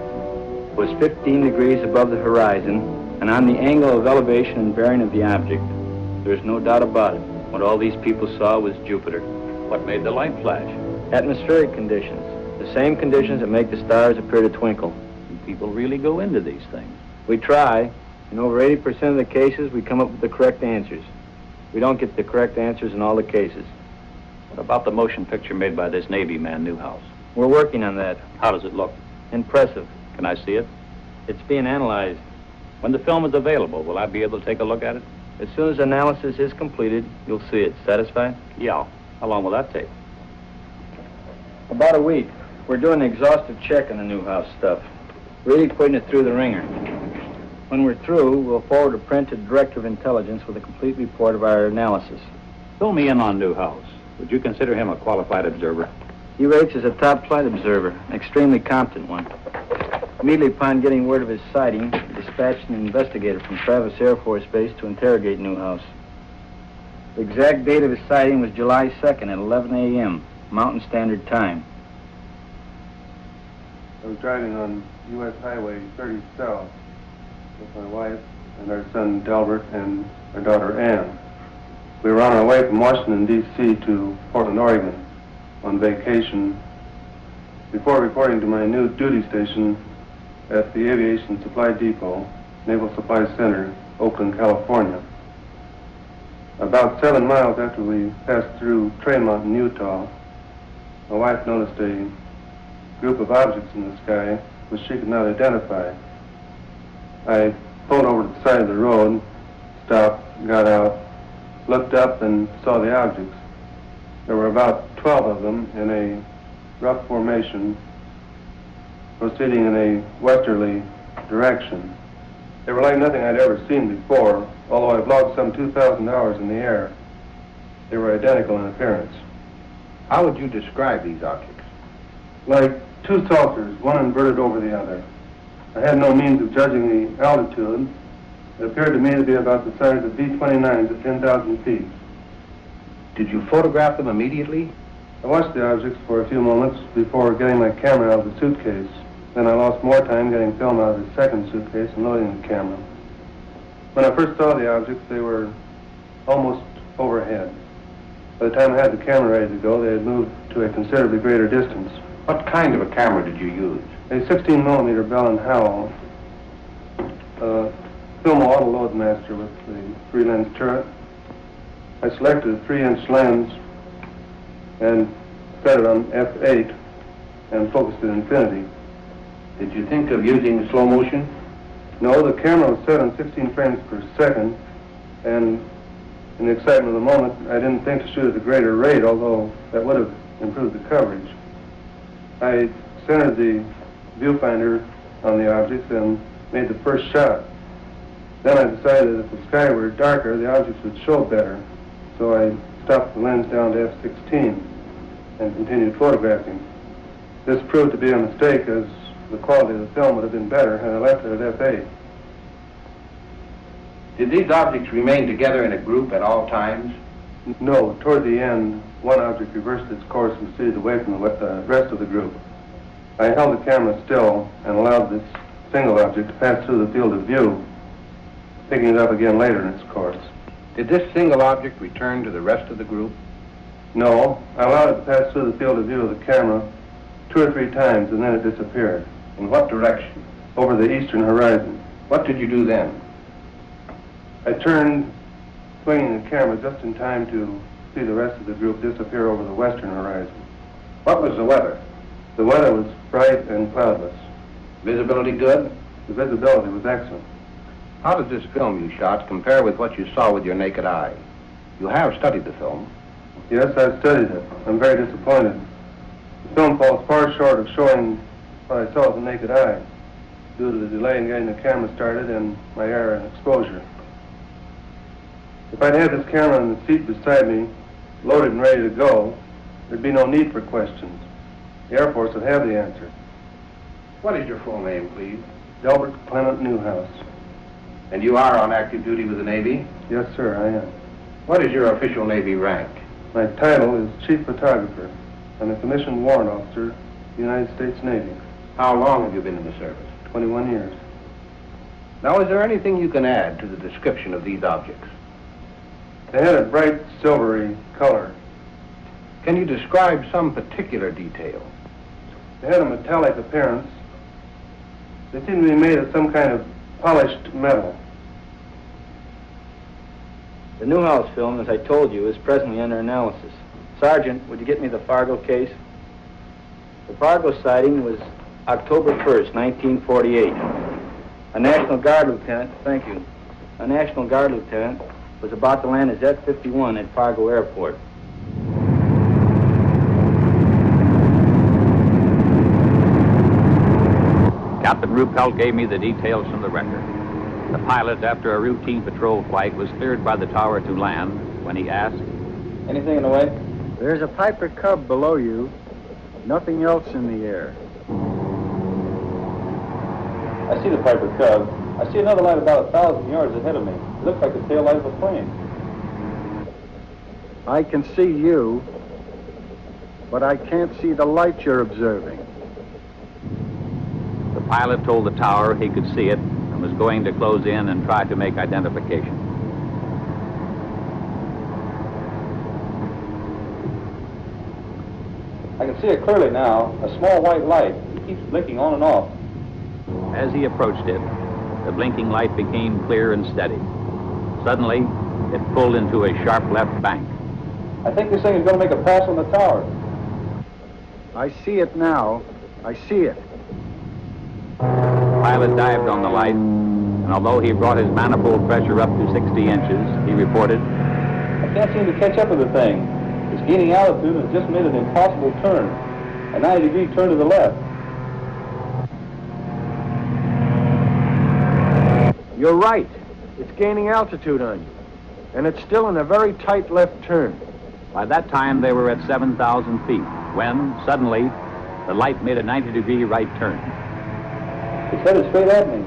was 15 degrees above the horizon and on the angle of elevation and bearing of the object. There's no doubt about it. What all these people saw was Jupiter. What made the light flash? Atmospheric conditions. The same conditions that make the stars appear to twinkle. And people really go into these things. We try. In over 80% of the cases, we come up with the correct answers. We don't get the correct answers in all the cases. What about the motion picture made by this Navy man, Newhouse? We're working on that. How does it look? Impressive. Can I see it? It's being analyzed. When the film is available, will I be able to take a look at it? As soon as analysis is completed, you'll see it. Satisfied? Yeah. How long will that take? About a week. We're doing an exhaustive check on the Newhouse stuff. Really putting it through the ringer. When we're through, we'll forward a print to the Director of Intelligence with a complete report of our analysis. Fill me in on Newhouse. Would you consider him a qualified observer? He rates as a top flight observer, an extremely competent one. Immediately upon getting word of his sighting, we dispatched an investigator from Travis Air Force Base to interrogate Newhouse. The exact date of his sighting was July 2nd at 11 a.m., Mountain Standard Time. I was driving on U.S. Highway 30 South with my wife and our son Delbert and our daughter Ann. We were on our way from Washington, D.C. to Portland, Oregon on vacation before reporting to my new duty station at the Aviation Supply Depot, Naval Supply Center, Oakland, California. About 7 miles after we passed through Trail Mountain, Utah, my wife noticed a group of objects in the sky which she could not identify. I pulled over to the side of the road, stopped, got out, looked up and saw the objects. There were about 12 of them in a rough formation, proceeding in a westerly direction. They were like nothing I'd ever seen before, although I've logged some 2,000 hours in the air. They were identical in appearance. How would you describe these objects? Like two saucers, one inverted over the other. I had no means of judging the altitude. It appeared to me to be about the size of B-29s at 10,000 feet. Did you photograph them immediately? I watched the objects for a few moments before getting my camera out of the suitcase. Then I lost more time getting film out of the second suitcase and loading the camera. When I first saw the objects, they were almost overhead. By the time I had the camera ready to go, they had moved to a considerably greater distance. What kind of a camera did you use? A 16-millimeter Bell & Howell, film auto loadmaster with the 3-lens turret. I selected a 3-inch lens and set it on f8 and focused at infinity. Did you think of using slow motion? No, the camera was set on 16 frames per second, and in the excitement of the moment, I didn't think to shoot at a greater rate, although that would have improved the coverage. I centered the viewfinder on the objects and made the first shot. Then I decided that if the sky were darker, the objects would show better. So I stopped the lens down to f16 and continued photographing. This proved to be a mistake, as the quality of the film would have been better had I left it at f8. Did these objects remain together in a group at all times? No. Toward the end, one object reversed its course and proceeded away from the rest of the group. I held the camera still and allowed this single object to pass through the field of view, picking it up again later in its course. Did this single object return to the rest of the group? No. I allowed it to pass through the field of view of the camera 2 or 3 times, and then it disappeared. In what direction? Over the eastern horizon. What did you do then? I turned, swinging the camera just in time to see the rest of the group disappear over the western horizon. What was the weather? The weather was bright and cloudless. Visibility good? The visibility was excellent. How does this film you shot compare with what you saw with your naked eye? You have studied the film. Yes, I've studied it. I'm very disappointed. The film falls far short of showing what I saw with the naked eye, due to the delay in getting the camera started and my error in exposure. If I'd had this camera in the seat beside me, loaded and ready to go, there'd be no need for questions. The Air Force would have the answer. What is your full name, please? Delbert Clement Newhouse. And you are on active duty with the Navy? Yes, sir, I am. What is your official Navy rank? My title is Chief Photographer. I'm a commissioned warrant officer, United States Navy. How long have you been in the service? 21 years. Now, is there anything you can add to the description of these objects? They had a bright silvery color. Can you describe some particular detail? They had a metallic appearance. They seemed to be made of some kind of polished metal. The Newhouse film, as I told you, is presently under analysis. Sergeant, would you get me the Fargo case? The Fargo sighting was October 1st, 1948. A National Guard lieutenant, thank you, a National Guard lieutenant was about to land his F-51 at Fargo Airport. Captain Ruppelt gave me the details from the record. The pilot, after a routine patrol flight, was cleared by the tower to land when he asked, "Anything in the way?" "There's a Piper Cub below you. Nothing else in the air." I see the Piper Cub. I see another light about 1,000 yards ahead of me. It looks like the tail light of a plane. "I can see you, but I can't see the light you're observing." The pilot told the tower he could see it and was going to close in and try to make identification. I can see it clearly now. A small white light. It keeps blinking on and off. As he approached it, the blinking light became clear and steady. Suddenly, it pulled into a sharp left bank. I think this thing is going to make a pass on the tower. "I see it now. I see it." The pilot dived on the light, and although he brought his manifold pressure up to 60 inches, he reported, "I can't seem to catch up with the thing. It's gaining altitude and just made an impossible turn, a 90-degree turn to the left. You're right. It's gaining altitude on you. And it's still in a very tight left turn. By that time, they were at 7,000 feet, when, suddenly, the light made a 90-degree right turn. It's headed straight at me.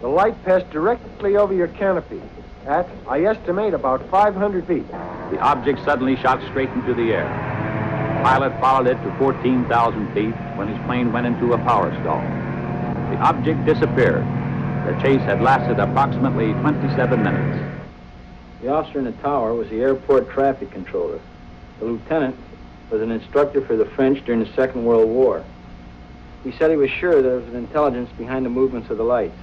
The light passed directly over your canopy at, I estimate, about 500 feet. The object suddenly shot straight into the air. The pilot followed it to 14,000 feet when his plane went into a power stall. The object disappeared. The chase had lasted approximately 27 minutes. The officer in the tower was the airport traffic controller. The lieutenant was an instructor for the French during the Second World War. He said he was sure there was an intelligence behind the movements of the lights.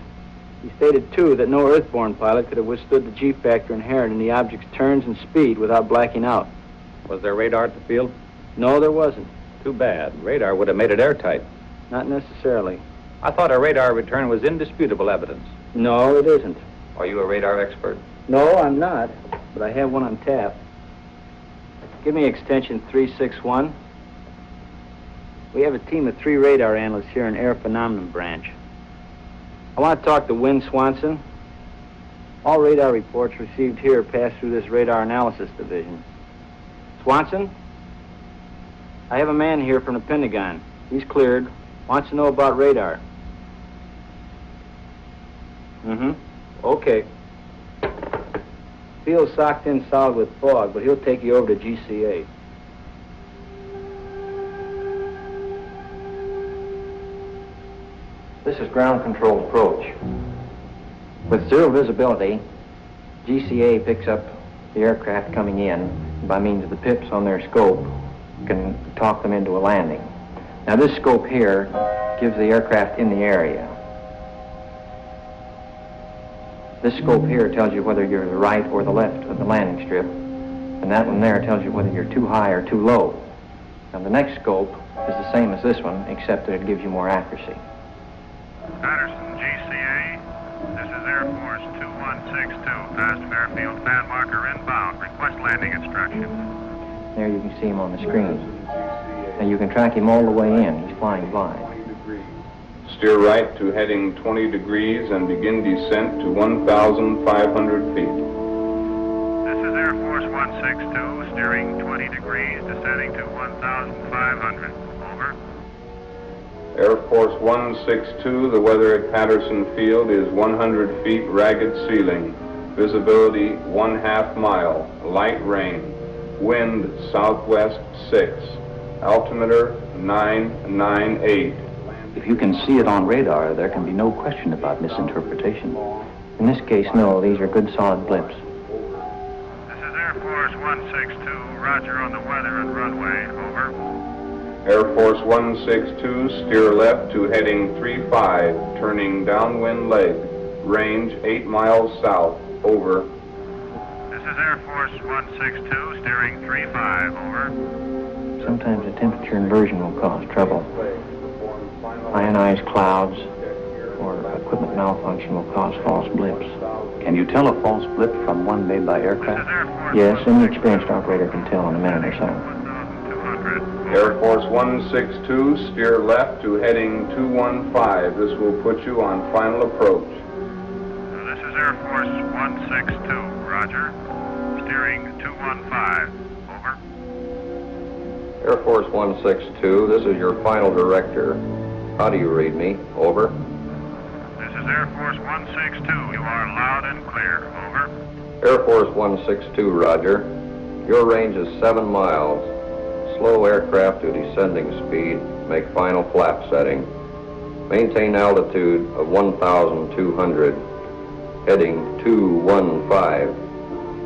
He stated, too, that no earthborn pilot could have withstood the G-factor inherent in the object's turns and speed without blacking out. Was there radar at the field? No, there wasn't. Too bad. Radar would have made it airtight. Not necessarily. I thought a radar return was indisputable evidence. No, it isn't. Are you a radar expert? No, I'm not, but I have one on tap. Give me extension 361. We have a team of 3 radar analysts here in Air Phenomenon Branch. I want to talk to Win Swanson. All radar reports received here pass through this radar analysis division. Swanson? I have a man here from the Pentagon. He's cleared. Wants to know about radar. Okay. Field's socked in solid with fog, but he'll take you over to GCA. This is ground control approach. With zero visibility, GCA picks up the aircraft coming in by means of the pips on their scope, can talk them into a landing. Now this scope here gives the aircraft in the area. This scope here tells you whether you're the right or the left of the landing strip, and that one there tells you whether you're too high or too low. Now the next scope is the same as this one, except that it gives you more accuracy. Patterson, GCA. This is Air Force 2162. Past Fairfield, fan marker inbound. Request landing instructions. There you can see him on the screen. And you can track him all the way in. He's flying blind. Steer right to heading 20 degrees and begin descent to 1,500 feet. This is Air Force 162, steering 20 degrees, descending to 1,500. Over. Air Force 162, the weather at Patterson Field is 100 feet ragged ceiling. Visibility 1/2 mile. Light rain. Wind southwest 6. Altimeter 998. If you can see it on radar, there can be no question about misinterpretation. In this case, no. These are good solid blips. This is Air Force 162. Roger on the weather and runway. Over. Air Force 162, steer left to heading 35, turning downwind leg. Range 8 miles south. Over. This is Air Force 162, steering 35. Over. Sometimes a temperature inversion will cause trouble. Ionized clouds or equipment malfunction will cause false blips. Can you tell a false blip from one made by aircraft? Yes, any experienced operator can tell in a minute or so. Air Force 162, steer left to heading 215. This will put you on final approach. This is Air Force 162. Roger. Steering 215. Over. Air Force 162, this is your final director. How do you read me? Over. This is Air Force 162. You are loud and clear. Over. Air Force 162, roger. Your range is 7 miles. Slow aircraft to descending speed. Make final flap setting. Maintain altitude of 1,200. Heading 215.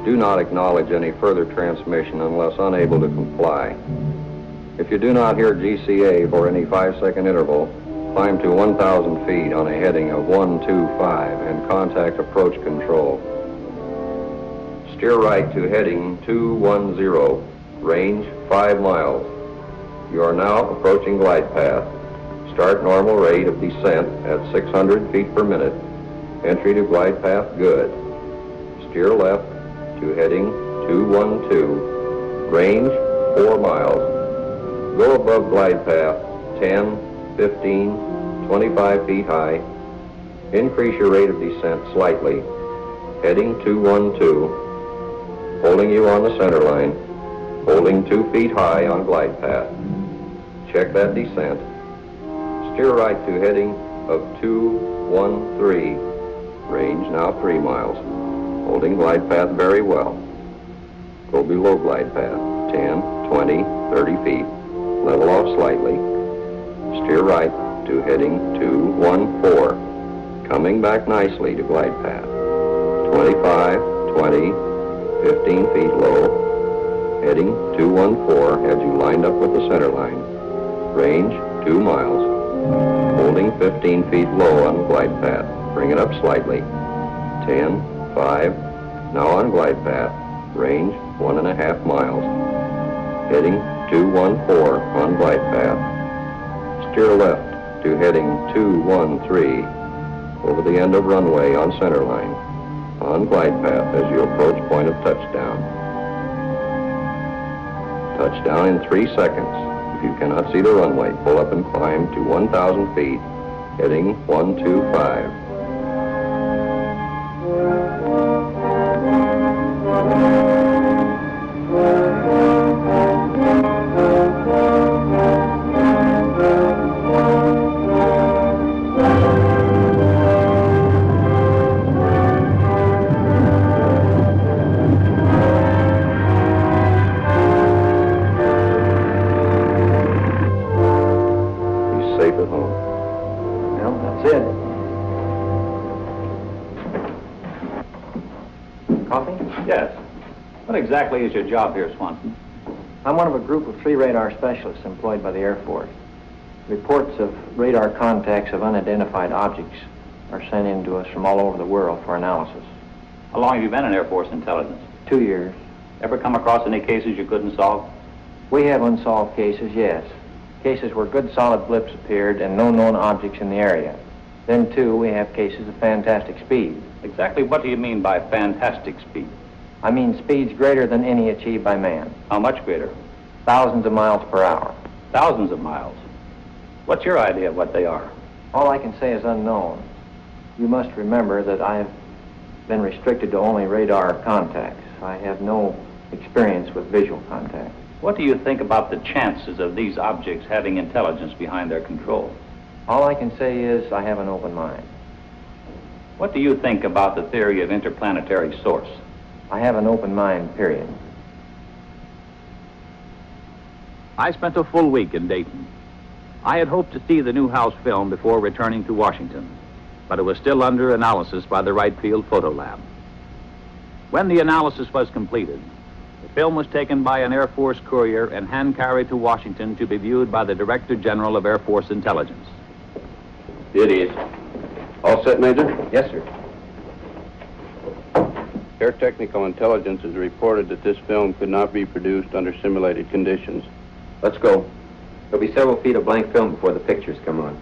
Do not acknowledge any further transmission unless unable to comply. If you do not hear GCA for any 5-second interval, climb to 1,000 feet on a heading of 125 and contact approach control. Steer right to heading 210, range 5 miles. You are now approaching glide path. Start normal rate of descent at 600 feet per minute. Entry to glide path good. Steer left to heading 212. Range 4 miles. Go above glide path 10, 15, 25 feet high. Increase your rate of descent slightly. Heading 212. Holding you on the center line. Holding 2 feet high on glide path. Check that descent. Steer right to heading of 213. Range now 3 miles. Holding glide path very well. Go below glide path 10, 20, 30 feet. Level off slightly. Steer right to heading 214. Coming back nicely to glide path. 25, 20, 15 feet low. Heading 214 as you lined up with the center line. Range 2 miles. Holding 15 feet low on glide path. Bring it up slightly. 10, 5. Now on glide path. Range 1.5 miles. Heading 214 on glide path. Steer left to heading 213 over the end of runway on center line. On glide path as you approach point of touchdown. Touchdown in 3 seconds. If you cannot see the runway, pull up and climb to 1,000 feet, heading 125. What exactly is your job here, Swanson? I'm one of a group of 3 radar specialists employed by the Air Force. Reports of radar contacts of unidentified objects are sent in to us from all over the world for analysis. How long have you been in Air Force intelligence? 2 years. Ever come across any cases you couldn't solve? We have unsolved cases, yes. Cases where good solid blips appeared and no known objects in the area. Then, too, we have cases of fantastic speed. Exactly what do you mean by fantastic speed? I mean speeds greater than any achieved by man. How much greater? Thousands of miles per hour. Thousands of miles? What's your idea of what they are? All I can say is unknown. You must remember that I've been restricted to only radar contacts. I have no experience with visual contact. What do you think about the chances of these objects having intelligence behind their control? All I can say is I have an open mind. What do you think about the theory of interplanetary source? I have an open mind, period. I spent a full week in Dayton. I had hoped to see the Newhouse film before returning to Washington, but it was still under analysis by the Wright Field Photo Lab. When the analysis was completed, the film was taken by an Air Force courier and hand-carried to Washington to be viewed by the Director General of Air Force Intelligence. It is. All set, Major? Yes, sir. Air Technical Intelligence has reported that this film could not be produced under simulated conditions. Let's go. There'll be several feet of blank film before the pictures come on.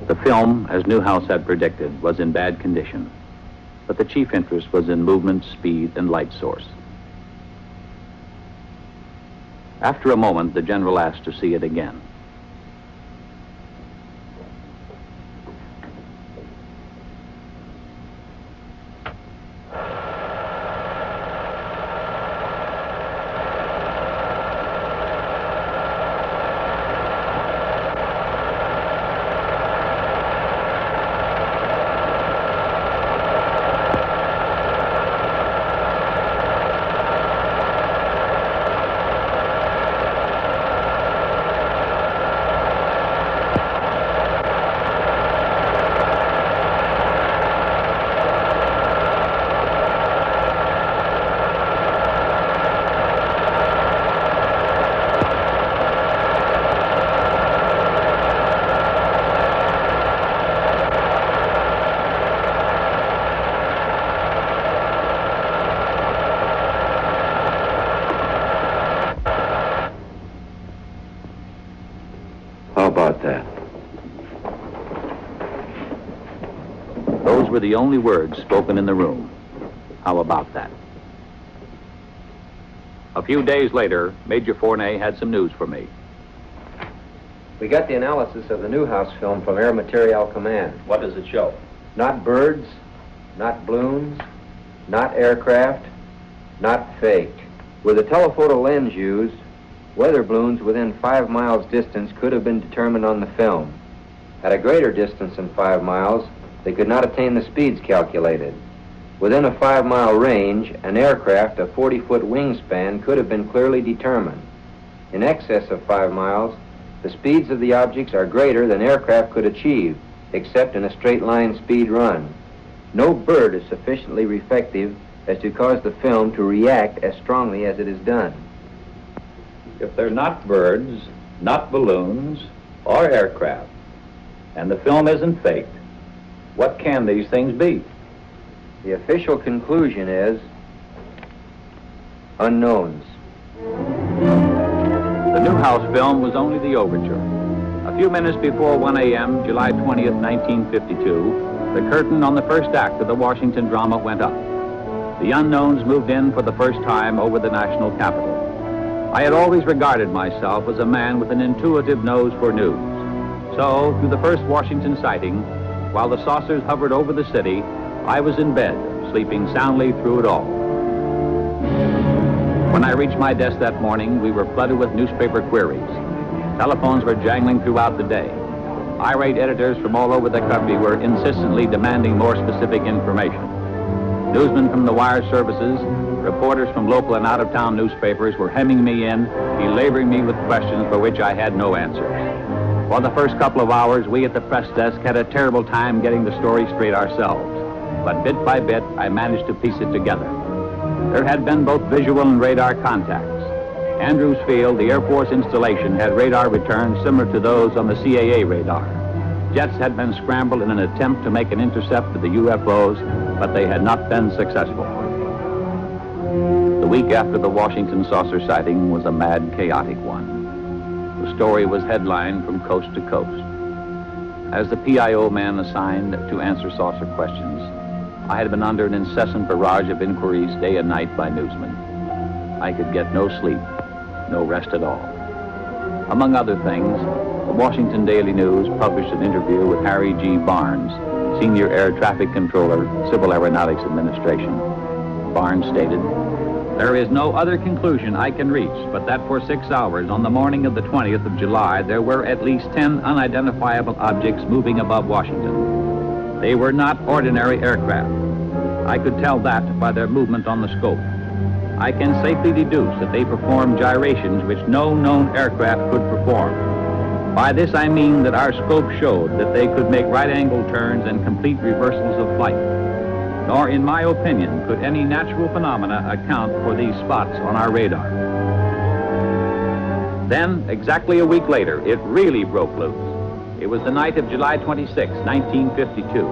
The film, as Newhouse had predicted, was in bad condition, but the chief interest was in movement, speed, and light source. After a moment, the general asked to see it again. about that? Those were the only words spoken in the room. How about that? A few days later, Major Fournet had some news for me. We got the analysis of the Newhouse film from Air Materiel Command. What does it show? Not birds, not balloons, not aircraft, not fake. With the telephoto lens used, weather balloons within 5 miles distance could have been determined on the film. At a greater distance than 5 miles, they could not attain the speeds calculated. Within a 5-mile range, an aircraft, a 40-foot wingspan, could have been clearly determined. In excess of 5 miles, the speeds of the objects are greater than aircraft could achieve, except in a straight-line speed run. No bird is sufficiently reflective as to cause the film to react as strongly as it is done. If they're not birds, not balloons, or aircraft, and the film isn't faked, what can these things be? The official conclusion is unknowns. The Newhouse film was only the overture. A few minutes before 1 a.m., July 20th, 1952, the curtain on the first act of the Washington drama went up. The unknowns moved in for the first time over the national capital. I had always regarded myself as a man with an intuitive nose for news. So, through the first Washington sighting, while the saucers hovered over the city, I was in bed, sleeping soundly through it all. When I reached my desk that morning, we were flooded with newspaper queries. Telephones were jangling throughout the day. Irate editors from all over the country were insistently demanding more specific information. Newsmen from the wire services, reporters from local and out-of-town newspapers were hemming me in, belaboring me with questions for which I had no answers. For the first couple of hours, we at the press desk had a terrible time getting the story straight ourselves. But bit by bit, I managed to piece it together. There had been both visual and radar contacts. Andrews Field, the Air Force installation, had radar returns similar to those on the CAA radar. Jets had been scrambled in an attempt to make an intercept of the UFOs, but they had not been successful. The week after the Washington saucer sighting was a mad, chaotic one. The story was headlined from coast to coast. As the PIO man assigned to answer saucer questions, I had been under an incessant barrage of inquiries day and night by newsmen. I could get no sleep, no rest at all. Among other things, the Washington Daily News published an interview with Harry G. Barnes, Senior Air Traffic Controller, Civil Aeronautics Administration. Barnes stated, "There is no other conclusion I can reach but that for 6 hours on the morning of the 20th of July, there were at least 10 unidentifiable objects moving above Washington. They were not ordinary aircraft. I could tell that by their movement on the scope. I can safely deduce that they performed gyrations which no known aircraft could perform. By this I mean that our scope showed that they could make right-angle turns and complete reversals of flight. Nor, in my opinion, could any natural phenomena account for these spots on our radar." Then, exactly a week later, it really broke loose. It was the night of July 26, 1952.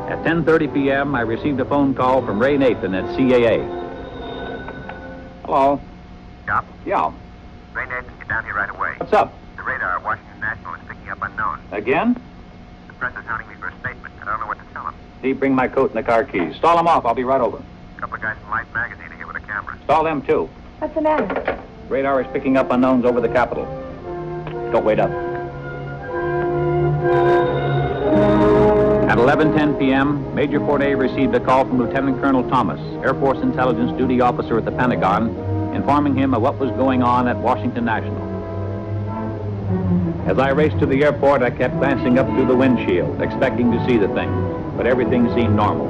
At 10:30 p.m., I received a phone call from Ray Nathan at CAA. Hello. Yeah? Yeah. Ray Nathan, get down here right away. What's up? The radar at Washington National is picking up unknown. Again? The press is hounding me for a statement. I don't know what to tell them. Steve, bring my coat and the car keys. Stall them off. I'll be right over. A couple of guys from Life Magazine are here with a camera. Stall them, too. What's the matter? Radar is picking up unknowns over the Capitol. Don't wait up. At 11:10 p.m., Major Fournet received a call from Lieutenant Colonel Thomas, Air Force Intelligence Duty Officer at the Pentagon, informing him of what was going on at Washington National. As I raced to the airport, I kept glancing up through the windshield, expecting to see the thing, but everything seemed normal.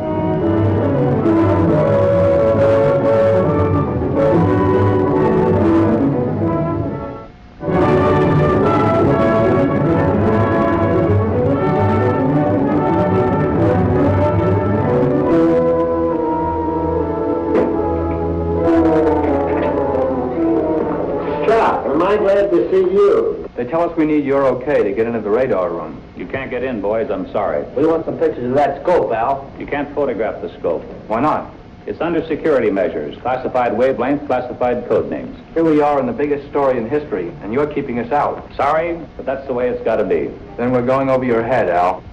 I'm glad to see you. They tell us we need your okay to get into the radar room. You can't get in, boys. I'm sorry. We want some pictures of that scope, Al. You can't photograph the scope. Why not? It's under security measures, classified wavelength, classified code names. Here we are in the biggest story in history, and you're keeping us out. Sorry, but that's the way it's got to be. Then we're going over your head, Al.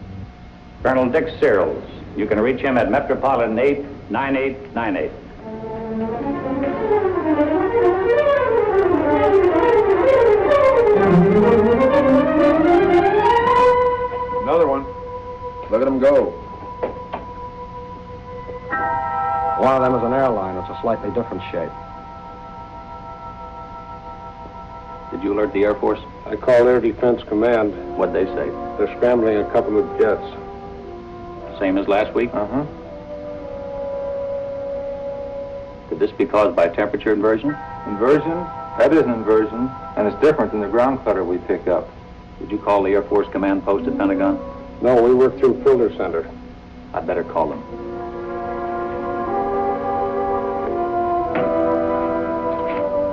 Colonel Dick Searles. You can reach him at Metropolitan 89898. Another one. Look at them go. One of them is an airline. It's a slightly different shape. Did you alert the Air Force? I called Air Defense Command. What'd they say? They're scrambling a couple of jets. Same as last week? Uh-huh. Could this be caused by temperature inversion? Inversion? That isn't inversion, and it's different than the ground clutter we pick up. Did you call the Air Force Command Post at Pentagon? No, we work through Filter Center. I'd better call them.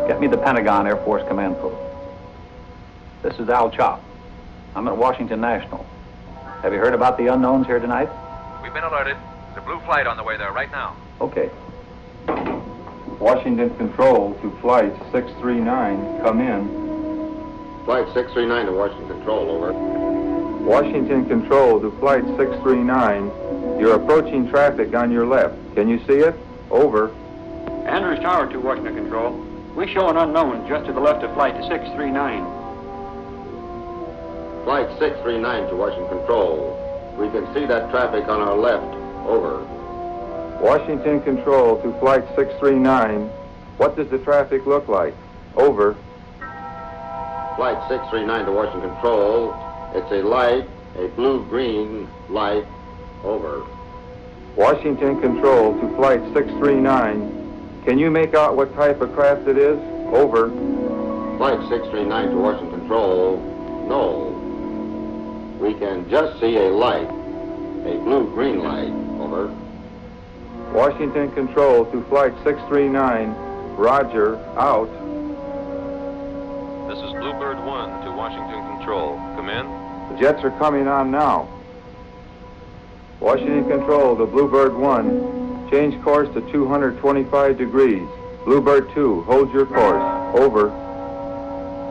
Get me the Pentagon Air Force Command Post. This is Al Chop. I'm at Washington National. Have you heard about the unknowns here tonight? We've been alerted. There's a blue flight on the way there right now. Okay. Washington Control to Flight 639, come in. Flight 639 to Washington Control, over. Washington Control to Flight 639, you're approaching traffic on your left. Can you see it? Over. Andrews Tower to Washington Control. We show an unknown just to the left of Flight 639. Flight 639 to Washington Control. We can see that traffic on our left, over. Washington Control to Flight 639, what does the traffic look like? Over. Flight 639 to Washington Control. It's a light, a blue-green light, over. Washington Control to Flight 639, can you make out what type of craft it is? Over. Flight 639 to Washington Control, no. We can just see a light, a blue-green light, over. Washington Control to Flight 639, roger, out. This is Bluebird 1 to Washington Control. Come in. The jets are coming on now. Washington Control to Bluebird 1, change course to 225 degrees. Bluebird 2, hold your course. Over.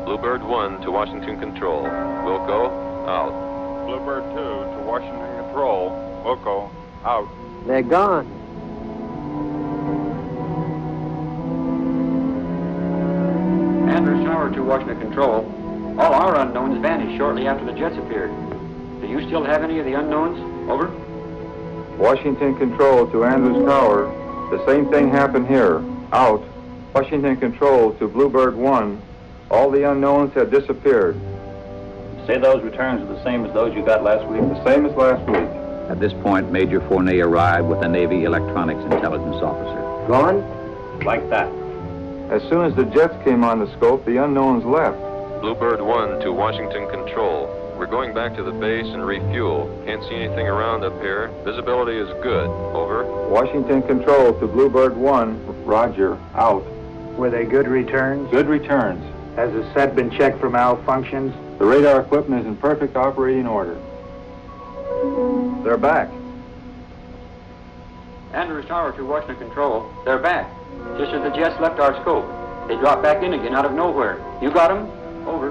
Bluebird 1 to Washington Control. Wilco, out. Bluebird 2 to Washington Control. Wilco, out. They're gone. Andrews Tower to Washington Control. All our unknowns vanished shortly after the jets appeared. Do you still have any of the unknowns? Over. Washington Control to Andrews Tower. The same thing happened here. Out. Washington Control to Bluebird 1. All the unknowns have disappeared. Say those returns are the same as those you got last week? The same as last week. At this point, Major Fournet arrived with a Navy electronics intelligence officer. Gone? Like that. As soon as the jets came on the scope, the unknowns left. Bluebird 1 to Washington Control. We're going back to the base and refuel. Can't see anything around up here. Visibility is good. Over. Washington Control to Bluebird 1. Roger. Out. Were they good returns? Good returns. Has the set been checked for malfunctions? The radar equipment is in perfect operating order. They're back. Andrews Tower to Washington Control. They're back. Just as the jets left our scope. They dropped back in again out of nowhere. You got them? Over.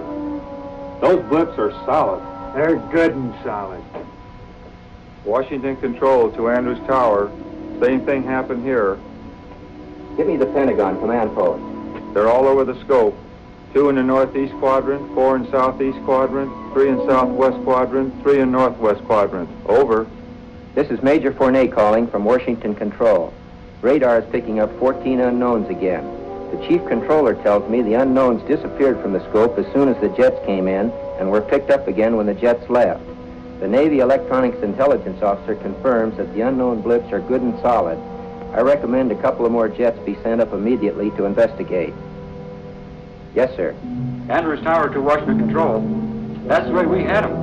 Those blips are solid. They're good and solid. Washington Control to Andrews Tower. Same thing happened here. Give me the Pentagon command post. They're all over the scope. 2 in the northeast quadrant, 4 in southeast quadrant, 3 in southwest quadrant, 3 in northwest quadrant. Over. This is Major Fournet calling from Washington Control. Radar is picking up 14 unknowns again. The chief controller tells me the unknowns disappeared from the scope as soon as the jets came in and were picked up again when the jets left. The Navy electronics intelligence officer confirms that the unknown blips are good and solid. I recommend a couple of more jets be sent up immediately to investigate. Yes, sir. Andrews Tower to Washington Control. That's the way we had them.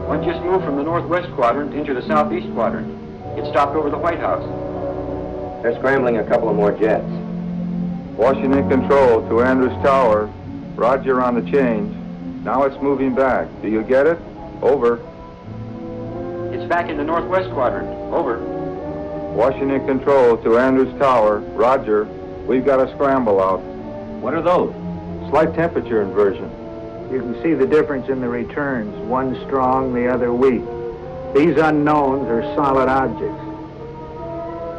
One just moved from the northwest quadrant into the southeast quadrant. It stopped over the White House. They're scrambling a couple of more jets. Washington Control to Andrews Tower. Roger on the change. Now it's moving back. Do you get it? Over. It's back in the northwest quadrant. Over. Washington Control to Andrews Tower. Roger. We've got a scramble out. What are those? Slight temperature inversion. You can see the difference in the returns. One strong, the other weak. These unknowns are solid objects.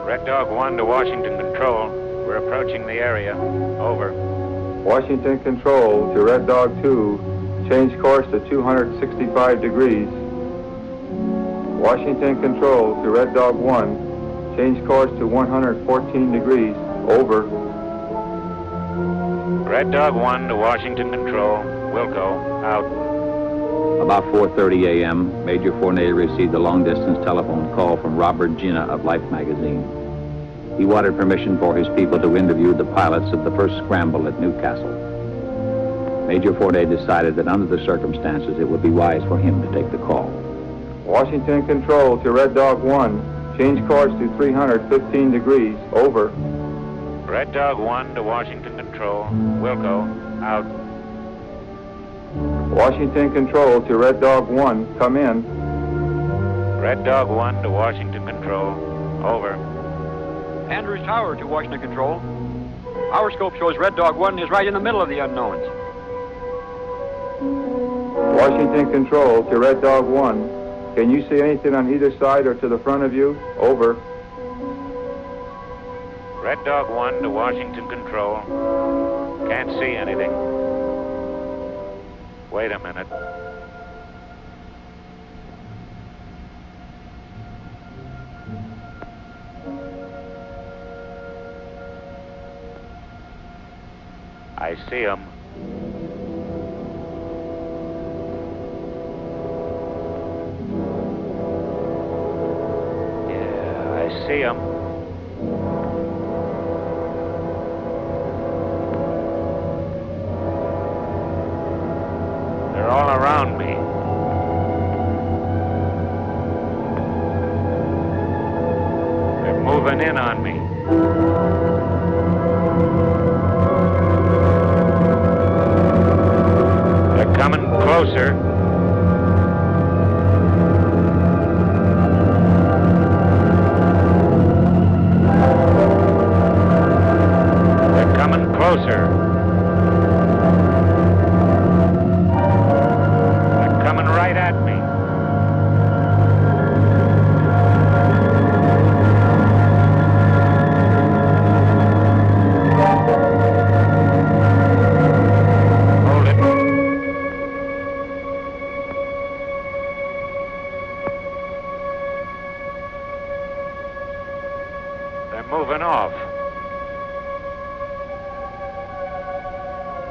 Red Dog 1 to Washington Control. We're approaching the area. Over. Washington Control to Red Dog 2. Change course to 265 degrees. Washington Control to Red Dog 1. Change course to 114 degrees. Over. Red Dog 1 to Washington Control. Wilco, out. About 4:30 a.m., Major Fournier received a long-distance telephone call from Robert Gina of Life magazine. He wanted permission for his people to interview the pilots of the first scramble at Newcastle. Major Fournier decided that under the circumstances, it would be wise for him to take the call. Washington Control to Red Dog 1. Change course to 315 degrees. Over. Red Dog 1 to Washington Control. Wilco, out. Washington Control to Red Dog 1. Come in. Red Dog 1 to Washington Control. Over. Andrews Tower to Washington Control. Our scope shows Red Dog 1 is right in the middle of the unknowns. Washington Control to Red Dog 1. Can you see anything on either side or to the front of you? Over. Red Dog 1 to Washington Control. Can't see anything. Wait a minute. I see him. Yeah, I see him. They're all around me. They're moving in on me. They're coming closer. They're coming closer. Right at me. Hold it. They're moving off.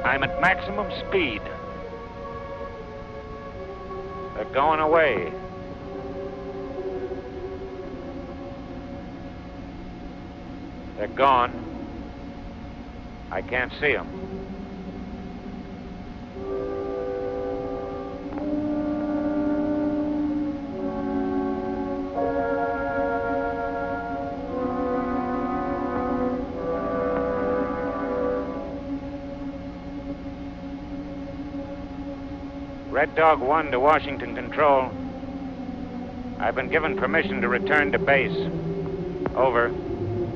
I'm at maximum speed. They're going away. They're gone. I can't see them. Red Dog 1 to Washington Control. I've been given permission to return to base. Over.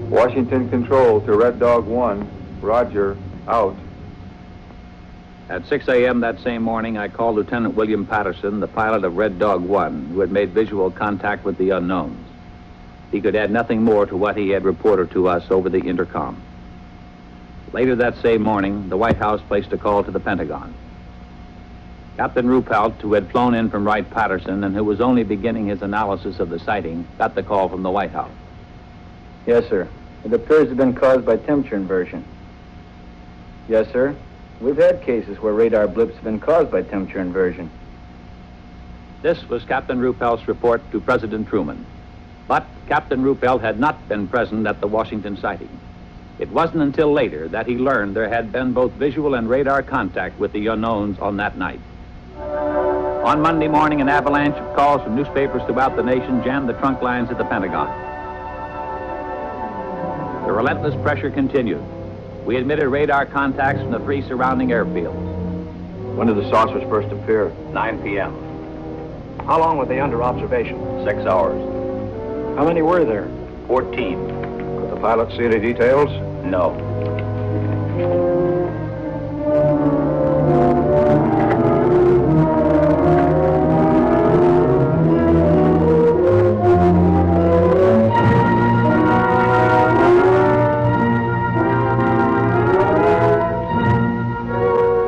Washington Control to Red Dog 1. Roger. Out. At 6 a.m. that same morning, I called Lieutenant William Patterson, the pilot of Red Dog 1, who had made visual contact with the unknowns. He could add nothing more to what he had reported to us over the intercom. Later that same morning, the White House placed a call to the Pentagon. Captain Ruppelt, who had flown in from Wright-Patterson and who was only beginning his analysis of the sighting, got the call from the White House. Yes, sir. It appears to have been caused by temperature inversion. Yes, sir. We've had cases where radar blips have been caused by temperature inversion. This was Captain Ruppelt's report to President Truman. But Captain Ruppelt had not been present at the Washington sighting. It wasn't until later that he learned there had been both visual and radar contact with the unknowns on that night. On Monday morning, an avalanche of calls from newspapers throughout the nation jammed the trunk lines at the Pentagon. The relentless pressure continued. We admitted radar contacts from the 3 surrounding airfields. When did the saucers first appear? 9 p.m. How long were they under observation? 6 hours. How many were there? 14. Could the pilot see any details? No.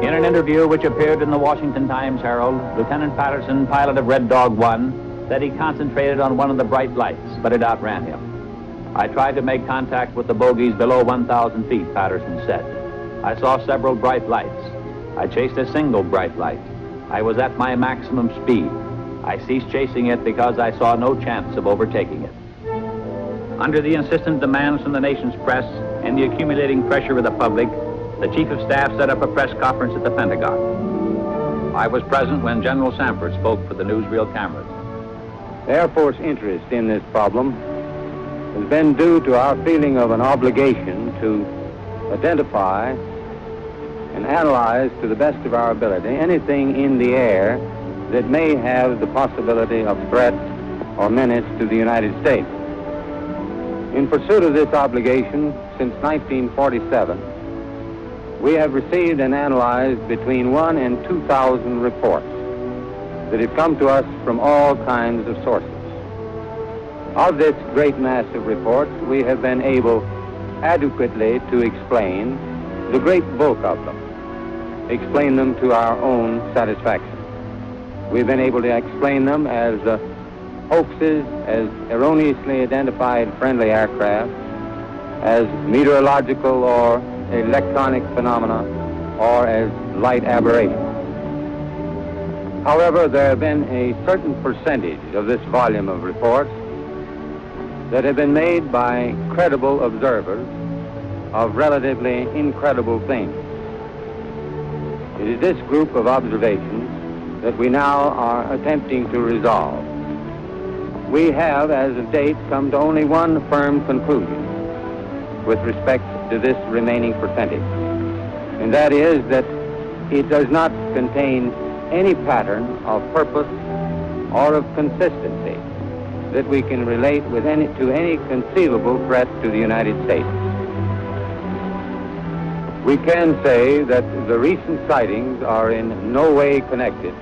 In an interview which appeared in the Washington Times-Herald, Lieutenant Patterson, pilot of Red Dog 1, said he concentrated on one of the bright lights, but it outran him. I tried to make contact with the bogies below 1,000 feet, Patterson said. I saw several bright lights. I chased a single bright light. I was at my maximum speed. I ceased chasing it because I saw no chance of overtaking it. Under the insistent demands from the nation's press and the accumulating pressure of the public, the Chief of Staff set up a press conference at the Pentagon. I was present when General Sanford spoke for the newsreel cameras. The Air Force interest in this problem has been due to our feeling of an obligation to identify and analyze to the best of our ability anything in the air that may have the possibility of threat or menace to the United States. In pursuit of this obligation, since 1947, we have received and analyzed between 1,000 and 2,000 reports that have come to us from all kinds of sources. Of this great mass of reports, we have been able adequately to explain the great bulk of them, explain them to our own satisfaction. We've been able to explain them as hoaxes, as erroneously identified friendly aircraft, as meteorological or electronic phenomena, or as light aberrations. However, there have been a certain percentage of this volume of reports that have been made by credible observers of relatively incredible things. It is this group of observations that we now are attempting to resolve. We have, as of date, come to only one firm conclusion with respect to this remaining percentage, and that is that it does not contain any pattern of purpose or of consistency that we can relate with to any conceivable threat to the United States. We can say that the recent sightings are in no way connected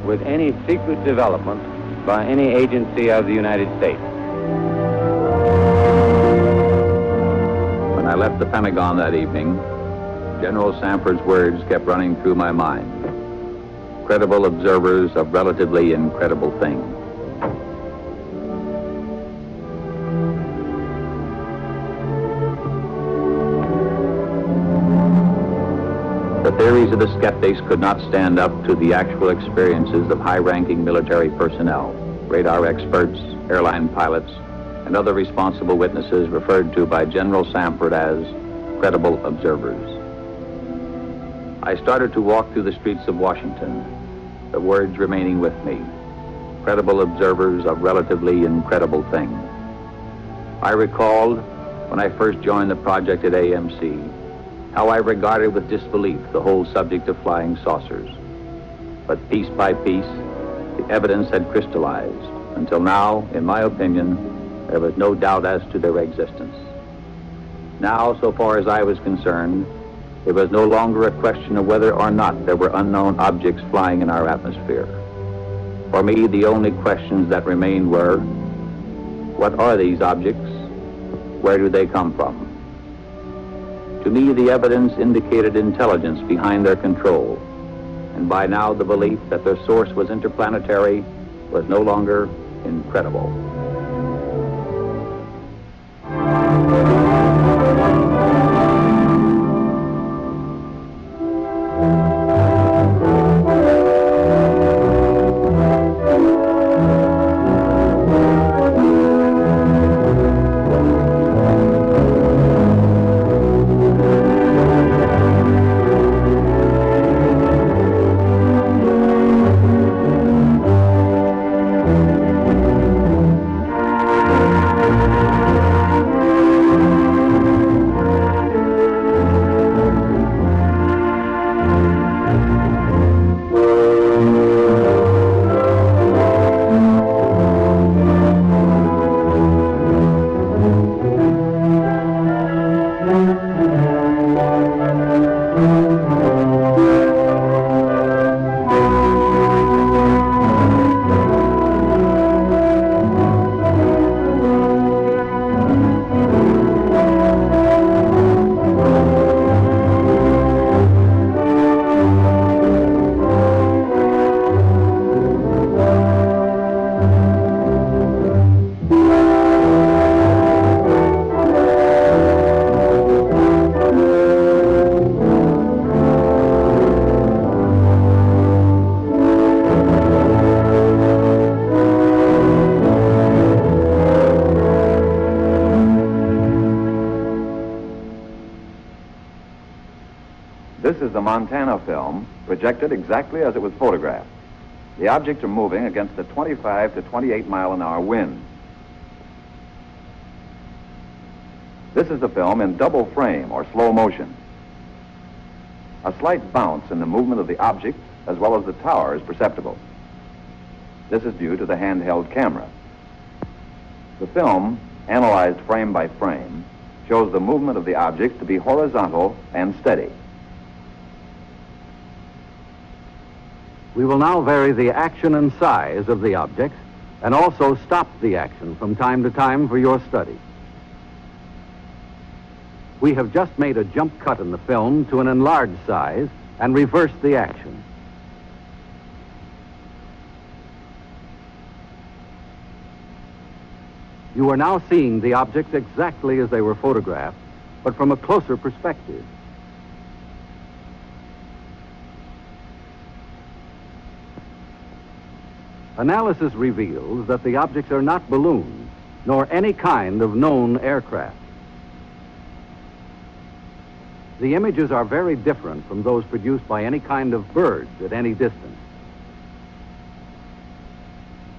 with any secret development by any agency of the United States. When I left the Pentagon that evening, General Sanford's words kept running through my mind. Credible observers of relatively incredible things. The theories of the skeptics could not stand up to the actual experiences of high-ranking military personnel, radar experts, airline pilots, and other responsible witnesses referred to by General Sanford as credible observers. I started to walk through the streets of Washington, the words remaining with me, credible observers of relatively incredible things. I recalled, when I first joined the project at AMC, how I regarded with disbelief the whole subject of flying saucers. But piece by piece, the evidence had crystallized, until now, in my opinion, there was no doubt as to their existence. Now, so far as I was concerned, it was no longer a question of whether or not there were unknown objects flying in our atmosphere. For me, the only questions that remained were, what are these objects? Where do they come from? To me, the evidence indicated intelligence behind their control, and by now the belief that their source was interplanetary was no longer incredible. the Montana film, projected exactly as it was photographed. The objects are moving against a 25 to 28 mile an hour wind. This is the film in double frame or slow motion. A slight bounce in the movement of the object as well as the tower is perceptible. This is due to the handheld camera. The film, analyzed frame by frame, shows the movement of the object to be horizontal and steady. We will now vary the action and size of the objects and also stop the action from time to time for your study. We have just made a jump cut in the film to an enlarged size and reversed the action. You are now seeing the objects exactly as they were photographed, but from a closer perspective. Analysis reveals that the objects are not balloons, nor any kind of known aircraft. The images are very different from those produced by any kind of birds at any distance.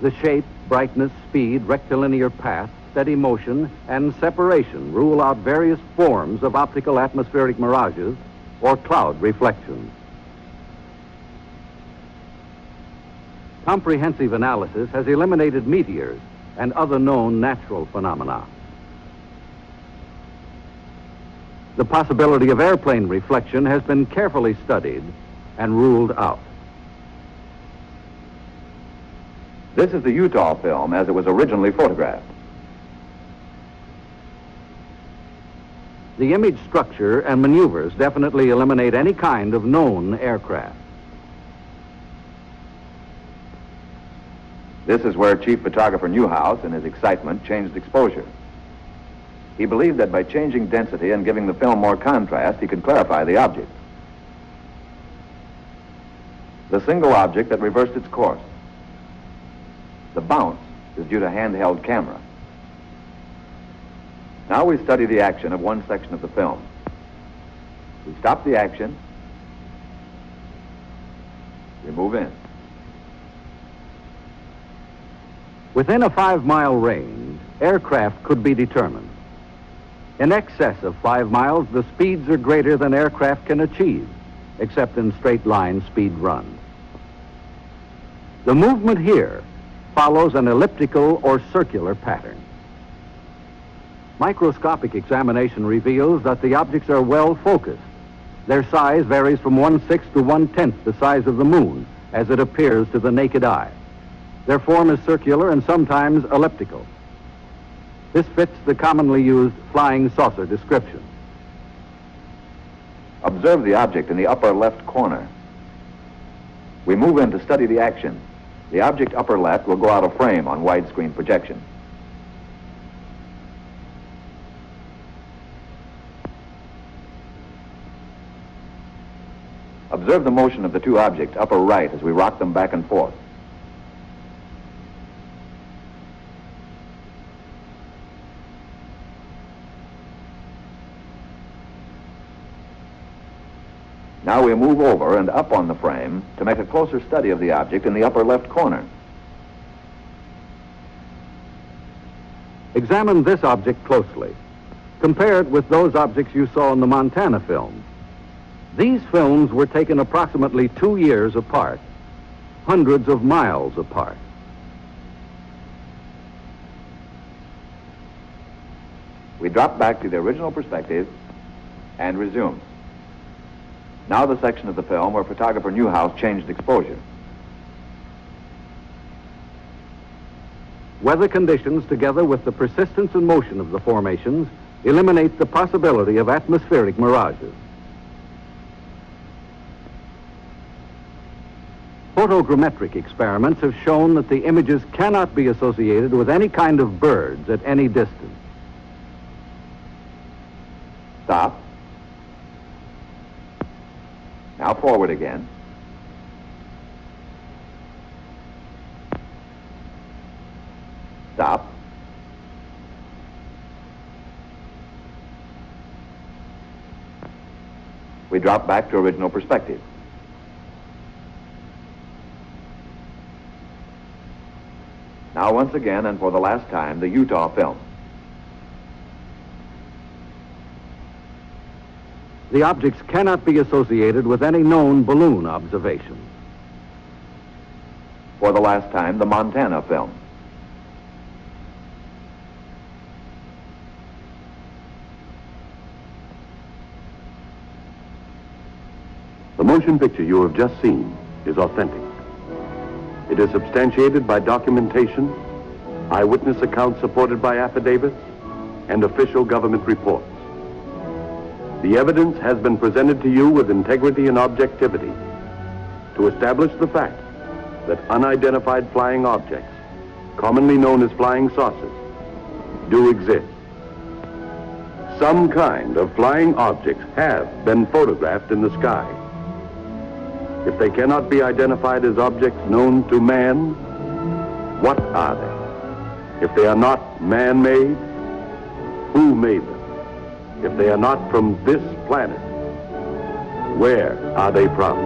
The shape, brightness, speed, rectilinear path, steady motion, and separation rule out various forms of optical atmospheric mirages or cloud reflections. Comprehensive analysis has eliminated meteors and other known natural phenomena. The possibility of airplane reflection has been carefully studied and ruled out. This is the Utah film as it was originally photographed. The image structure and maneuvers definitely eliminate any kind of known aircraft. This is where Chief Photographer Newhouse, in his excitement, changed exposure. He believed that by changing density and giving the film more contrast, he could clarify the object. The single object that reversed its course. The bounce is due to handheld camera. Now we study the action of one section of the film. We stop the action. We move in. Within a 5-mile range, aircraft could be determined. In excess of 5 miles, the speeds are greater than aircraft can achieve, except in straight-line speed runs. The movement here follows an elliptical or circular pattern. Microscopic examination reveals that the objects are well focused. Their size varies from 1/6 to 1/10 the size of the moon as it appears to the naked eye. Their form is circular and sometimes elliptical. This fits the commonly used flying saucer description. Observe the object in the upper left corner. We move in to study the action. The object upper left will go out of frame on widescreen projection. Observe the motion of the two objects upper right as we rock them back and forth. Now we move over and up on the frame to make a closer study of the object in the upper left corner. Examine this object closely. Compare it with those objects you saw in the Montana film. These films were taken approximately 2 years apart, hundreds of miles apart. We drop back to the original perspective and resume. Now the section of the film where photographer Newhouse changed exposure. Weather conditions, together with the persistence and motion of the formations, eliminate the possibility of atmospheric mirages. Photogrammetric experiments have shown that the images cannot be associated with any kind of birds at any distance. Stop. Now forward again. Stop. We We drop back to original perspective. Now once again, and for the last time, the Utah film. The objects cannot be associated with any known balloon observations. For the last time, the Montana film. The motion picture you have just seen is authentic. It is substantiated by documentation, eyewitness accounts supported by affidavits, and official government reports. The evidence has been presented to you with integrity and objectivity to establish the fact that unidentified flying objects, commonly known as flying saucers, do exist. Some kind of flying objects have been photographed in the sky. If they cannot be identified as objects known to man, what are they? If they are not man-made, who made them? If they are not from this planet, where are they from?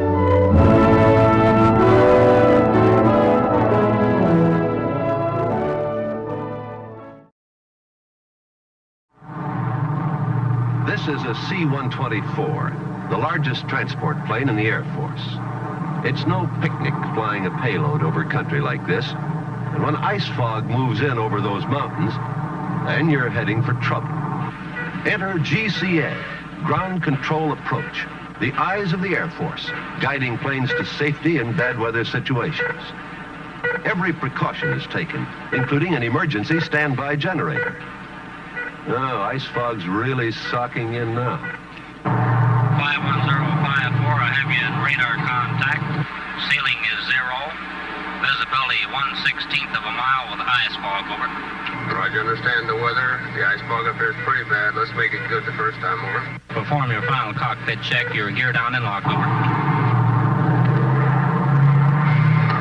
This is a C-124, the largest transport plane in the Air Force. It's no picnic flying a payload over country like this. And when ice fog moves in over those mountains, then you're heading for trouble. Enter GCA, Ground Control Approach, the eyes of the Air Force, guiding planes to safety in bad weather situations. Every precaution is taken, including an emergency standby generator. Oh, ice fog's really socking in now. 51054, I have you in radar contact. Ceiling is 0. Visibility 1/16 of a mile with ice fog over. Roger, understand the weather. The ice fog up here is pretty bad. Let's make it good the first time, over. Perform your final cockpit check. Your gear down and locked, over.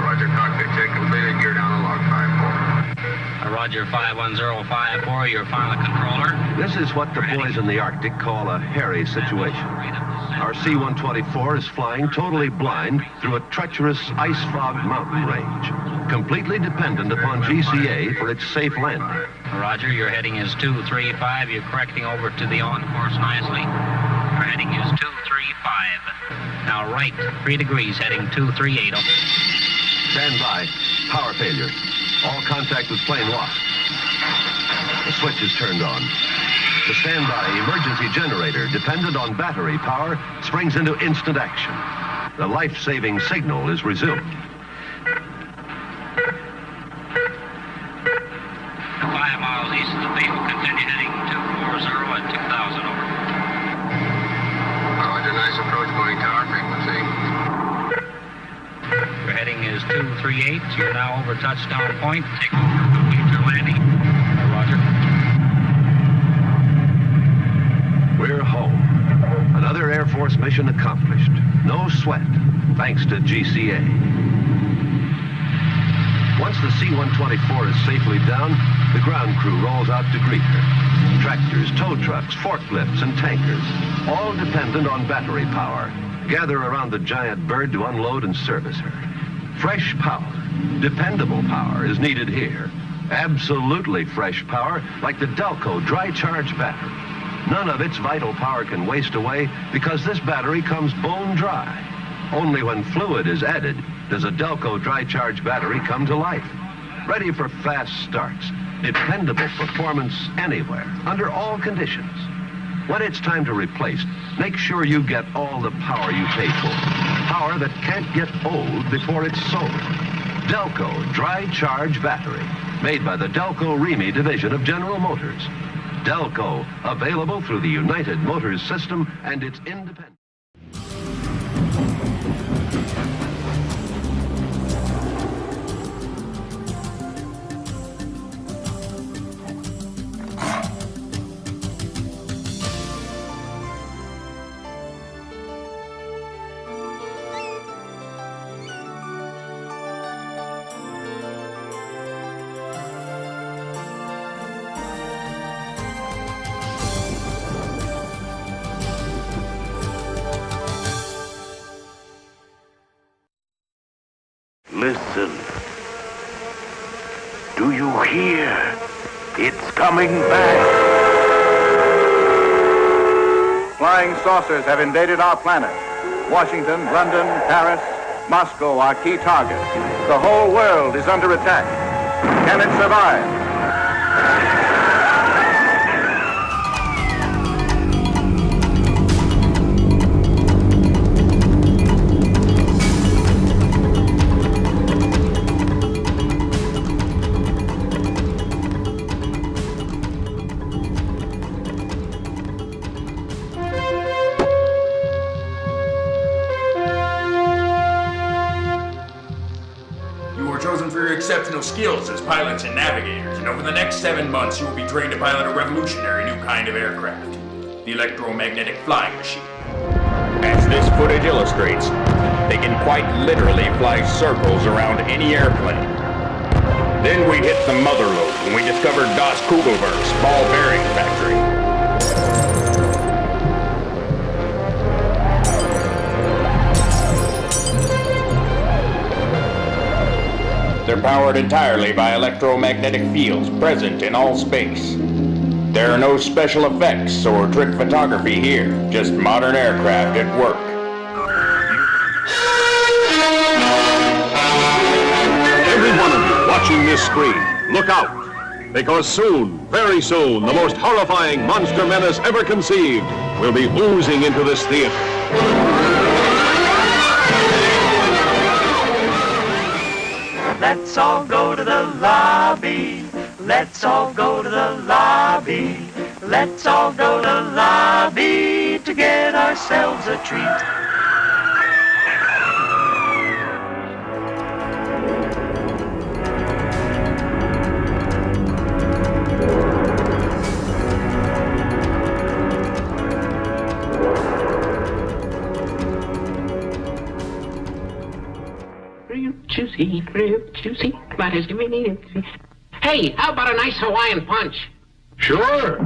Roger, cockpit check completed. Gear down and locked, 5-4. Roger, 51054, your final controller. This is what the boys in the Arctic call a hairy situation. Our C-124 is flying totally blind through a treacherous ice-fogged mountain range, completely dependent upon GCA for its safe landing. Roger, your heading is 235. You're correcting over to the on course nicely. Your heading is 235. Now right, 3 degrees, heading 238. Stand by. Power failure. All contact with plane lost. The switch is turned on. The standby emergency generator, dependent on battery power, springs into instant action. The life-saving signal is resumed. 5 miles east of the field. Continue heading 240 at 2,000, over. Roger, nice approach, going tower frequency. Your heading is 238. You're now over touchdown point. Take over, complete your landing. Roger. We're home. Another Air Force mission accomplished. No sweat, thanks to GCA. Once the C-124 is safely down, the ground crew rolls out to greet her. Tractors, tow trucks, forklifts, and tankers, all dependent on battery power, gather around the giant bird to unload and service her. Fresh power, dependable power is needed here. Absolutely fresh power, like the Delco dry charge battery. None of its vital power can waste away because this battery comes bone dry. Only when fluid is added does a Delco dry charge battery come to life. Ready for fast starts, dependable performance anywhere, under all conditions. When it's time to replace, make sure you get all the power you pay for. Power that can't get old before it's sold. Delco dry charge battery, made by the Delco Remy division of General Motors. Delco, available through the United Motors system and its independent. Listen. Do you hear? It's coming back. Flying saucers have invaded our planet. Washington, London, Paris, Moscow are key targets. The whole world is under attack. Can it survive? Exceptional skills as pilots and navigators, and over the next 7 months you will be trained to pilot a revolutionary new kind of aircraft, the electromagnetic flying machine. As this footage illustrates, they can quite literally fly circles around any airplane. Then we hit the mother lode when we discovered Das Kugelwerk's ball bearing factory. They're powered entirely by electromagnetic fields present in all space. There are no special effects or trick photography here, just modern aircraft at work. Every one of you watching this screen, look out! Because soon, very soon, the most horrifying monster menace ever conceived will be oozing into this theater. Let's all go to the lobby. Let's all go to the lobby. Let's all go to the lobby to get ourselves a treat. Real juicy, but it's really... Hey, how about a nice Hawaiian punch? Sure.